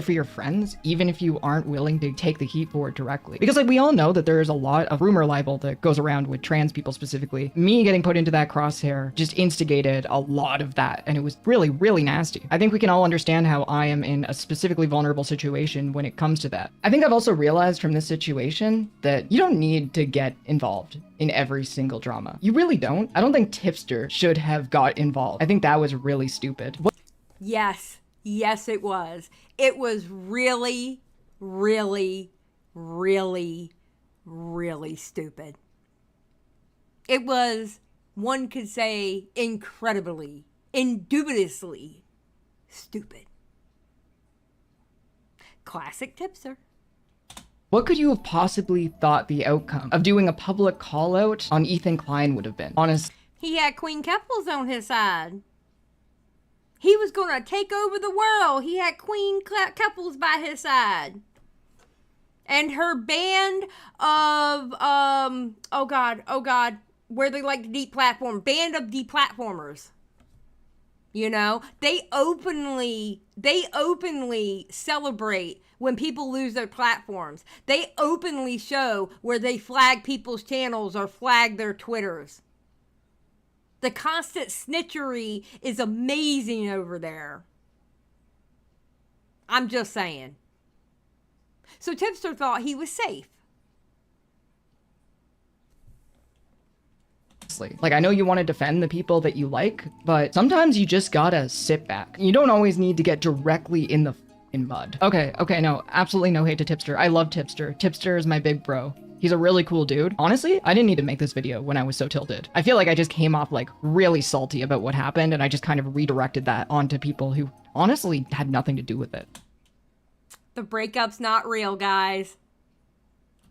for your friends, even if you aren't willing to take the heat for it directly. Because like we all know that there is a lot of rumor libel that goes around with trans people specifically. Me getting put into that crosshair just instigated a lot of that, and it was really, really nasty. I think we can all understand how I am in a specifically vulnerable situation when it comes to that. I think I've also realized from this situation that you don't need to get involved in every single drama. You really don't. I don't think Tipster should have got involved. I think that was really stupid. Yes. Yes, it was. It was really, really, really, really stupid. It was, one could say, incredibly, indubitably stupid. Classic Tipster. What could you have possibly thought the outcome of doing a public call out on Ethan Klein would have been? Honestly. He had Queen Keffals on his side. He was going to take over the world. He had Queen Keffals by his side. And her band of, oh God, where they like to deplatform, band of deplatformers. You know, they openly celebrate when people lose their platforms. They openly show where they flag people's channels or flag their Twitters. The constant snitchery is amazing over there. I'm just saying. So Tipster thought he was safe. Like, I know you want to defend the people that you like, but sometimes you just gotta sit back. You don't always need to get directly in the mud. Okay, no, absolutely no hate to Tipster. I love Tipster. Tipster is my big bro. He's a really cool dude. Honestly, I didn't need to make this video when I was so tilted. I feel like I just came off like really salty about what happened, and I just kind of redirected that onto people who honestly had nothing to do with it. The breakup's not real, guys.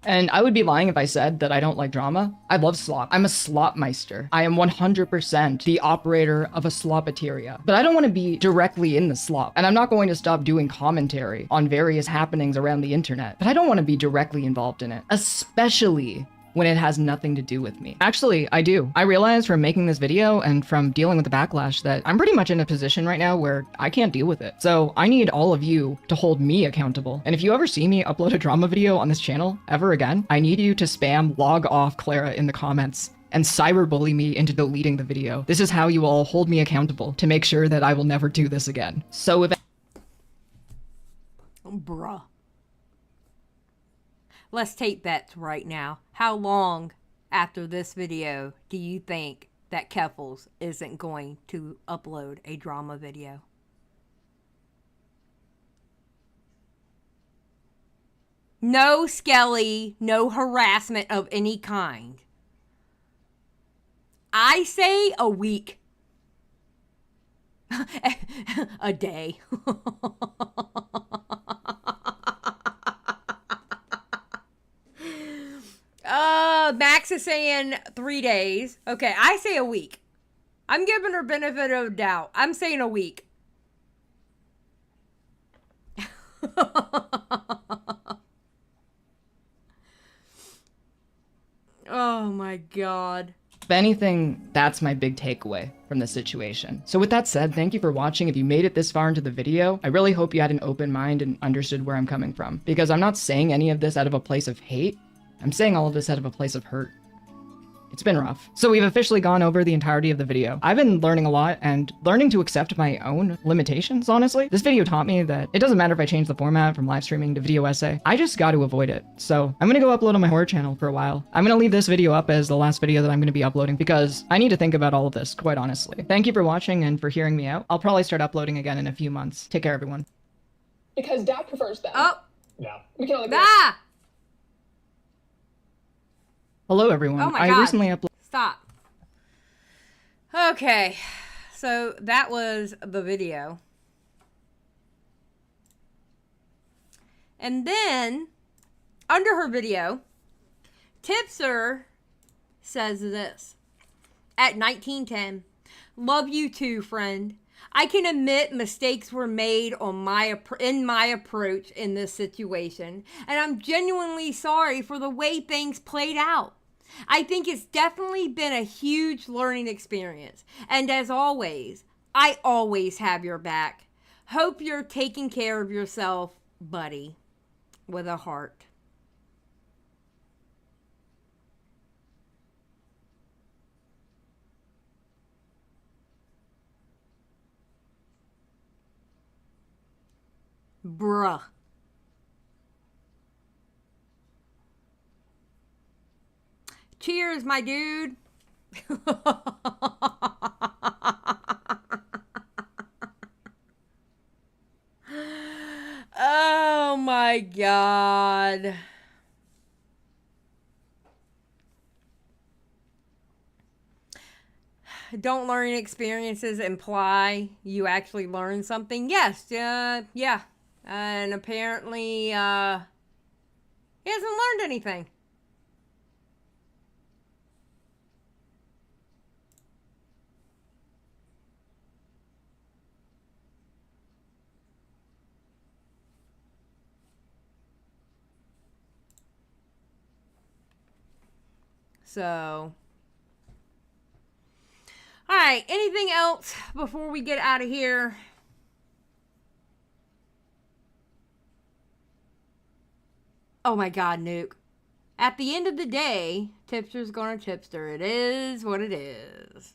And I would be lying if I said that I don't like drama. I love slop. I'm a slopmeister. I am 100% the operator of a slopateria. But I don't want to be directly in the slop. And I'm not going to stop doing commentary on various happenings around the internet. But I don't want to be directly involved in it. Especially when it has nothing to do with me. Actually, I do. I realized from making this video and from dealing with the backlash that I'm pretty much in a position right now where I can't deal with it. So I need all of you to hold me accountable. And if you ever see me upload a drama video on this channel ever again, I need you to spam log off Clara in the comments and cyberbully me into deleting the video. This is how you all hold me accountable to make sure that I will never do this again. So if Bruh. Let's take bets right now. How long after this video do you think that Keffals isn't going to upload a drama video? No skelly, no harassment of any kind. I say a week. A day. Max is saying 3 days. Okay, I say a week. I'm giving her benefit of doubt. I'm saying a week. Oh my God. If anything, that's my big takeaway from the situation. So with that said, thank you for watching. If you made it this far into the video, I really hope you had an open mind and understood where I'm coming from. Because I'm not saying any of this out of a place of hate. I'm saying all of this out of a place of hurt. It's been rough. So we've officially gone over the entirety of the video. I've been learning a lot and learning to accept my own limitations, honestly. This video taught me that it doesn't matter if I change the format from live streaming to video essay. I just got to avoid it. So I'm gonna go upload on my horror channel for a while. I'm gonna leave this video up as the last video that I'm gonna be uploading because I need to think about all of this, quite honestly. Thank you for watching and for hearing me out. I'll probably start uploading again in a few months. Take care, everyone. Because Dad prefers them. Oh. No. We can only Ah! Hello, everyone. Oh my I God. recently uploaded. Stop. Okay. So that was the video. And then, under her video, Tipster says this. At 1910, love you too, friend. I can admit mistakes were made in my approach in this situation, and I'm genuinely sorry for the way things played out. I think it's definitely been a huge learning experience, and as always, I always have your back. Hope you're taking care of yourself, buddy. With a heart. Bruh. Cheers, my dude. Oh my God. Don't learning experiences imply you actually learn something? Yes, yeah. And apparently, he hasn't learned anything. So, all right, anything else before we get out of here? Oh my God, Nuke. At the end of the day, Tipster's gonna tipster. It is what it is.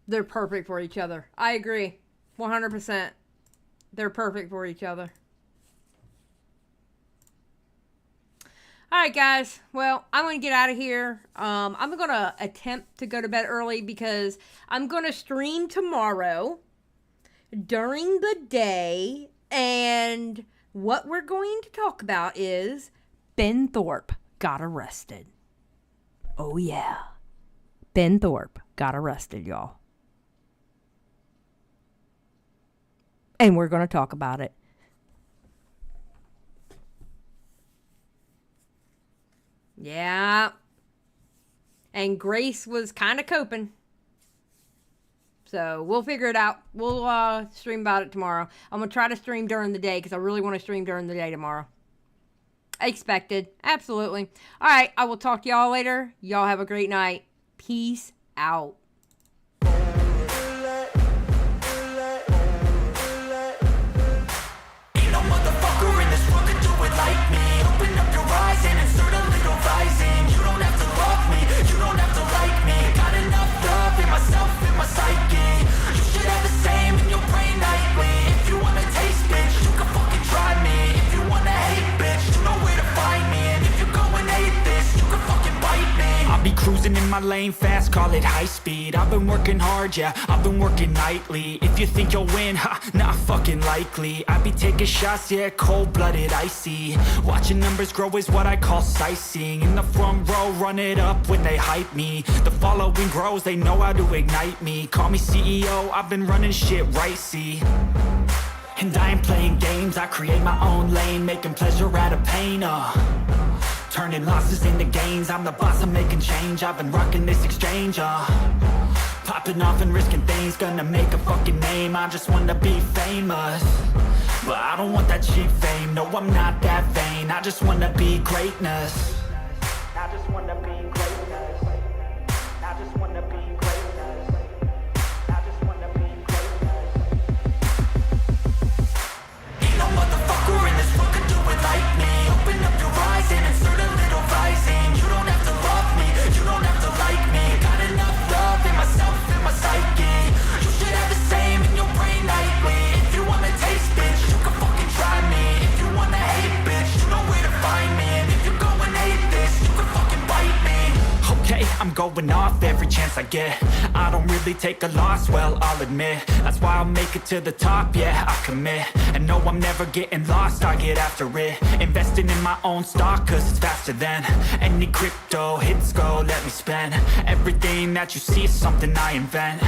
They're perfect for each other. I agree. 100%. They're perfect for each other. All right, guys. Well, I'm going to get out of here. I'm going to attempt to go to bed early because I'm going to stream tomorrow during the day. And what we're going to talk about is Ben Thorpe got arrested. Oh, yeah. Ben Thorpe got arrested, y'all. And we're going to talk about it. Yeah. And Grace was kind of coping. So we'll figure it out. We'll stream about it tomorrow. I'm going to try to stream during the day because I really want to stream during the day tomorrow. Expected. Absolutely. All right. I will talk to y'all later. Y'all have a great night. Peace out. Cruising in my lane fast, call it high speed. I've been working hard, yeah, I've been working nightly. If you think you'll win, ha, not fucking likely. I be taking shots, yeah, cold-blooded, icy. Watching numbers grow is what I call sightseeing. In the front row, run it up when they hype me. The following grows, they know how to ignite me. Call me CEO, I've been running shit right, see. And I ain't playing games, I create my own lane, making pleasure out of pain, turning losses into gains, I'm the boss, I'm making change. I've been rocking this exchange, popping off and risking things, gonna make a fucking name. I just wanna be famous, but I don't want that cheap fame. No, I'm not that vain, I just wanna be greatness. I just wanna be greatness. I just wanna be greatness. I just wanna be greatness. Ain't no motherfucker in this world could do it like me. Open up your eyes and insert a little rising. You don't have to love me, you don't have to like me. Got enough love in myself, in my psyche. You should have the same in your brain nightly. If you wanna taste, bitch, you can fucking try me. If you wanna hate, bitch, you know where to find me. And if you're going hate, I'm going off every chance I get. I don't really take a loss, well, I'll admit. That's why I'll make it to the top, yeah, I commit. And no, I'm never getting lost, I get after it. Investing in my own stock, cause it's faster than any crypto hits go, let me spend. Everything that you see is something I invent.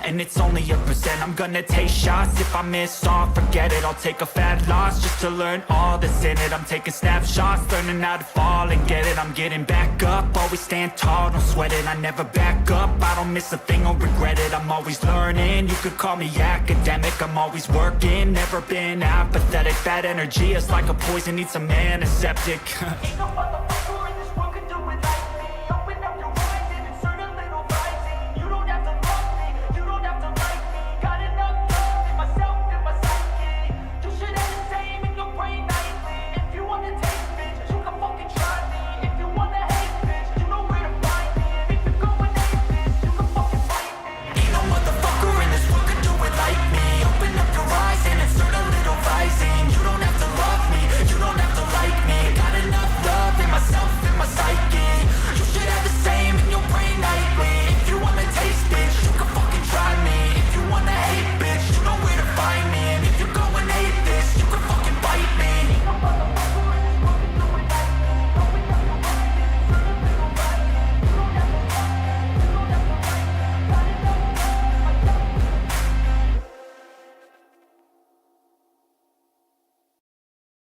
And it's only a percent. I'm gonna take shots. If I miss all, forget it. I'll take a fat loss just to learn all that's in it. I'm taking snapshots, learning how to fall and get it. I'm getting back up, always stand tall, don't sweat it. I never back up, I don't miss a thing or regret it. I'm always learning, you could call me academic. I'm always working, never been apathetic. Bad energy is like a poison, needs some antiseptic. Ain't no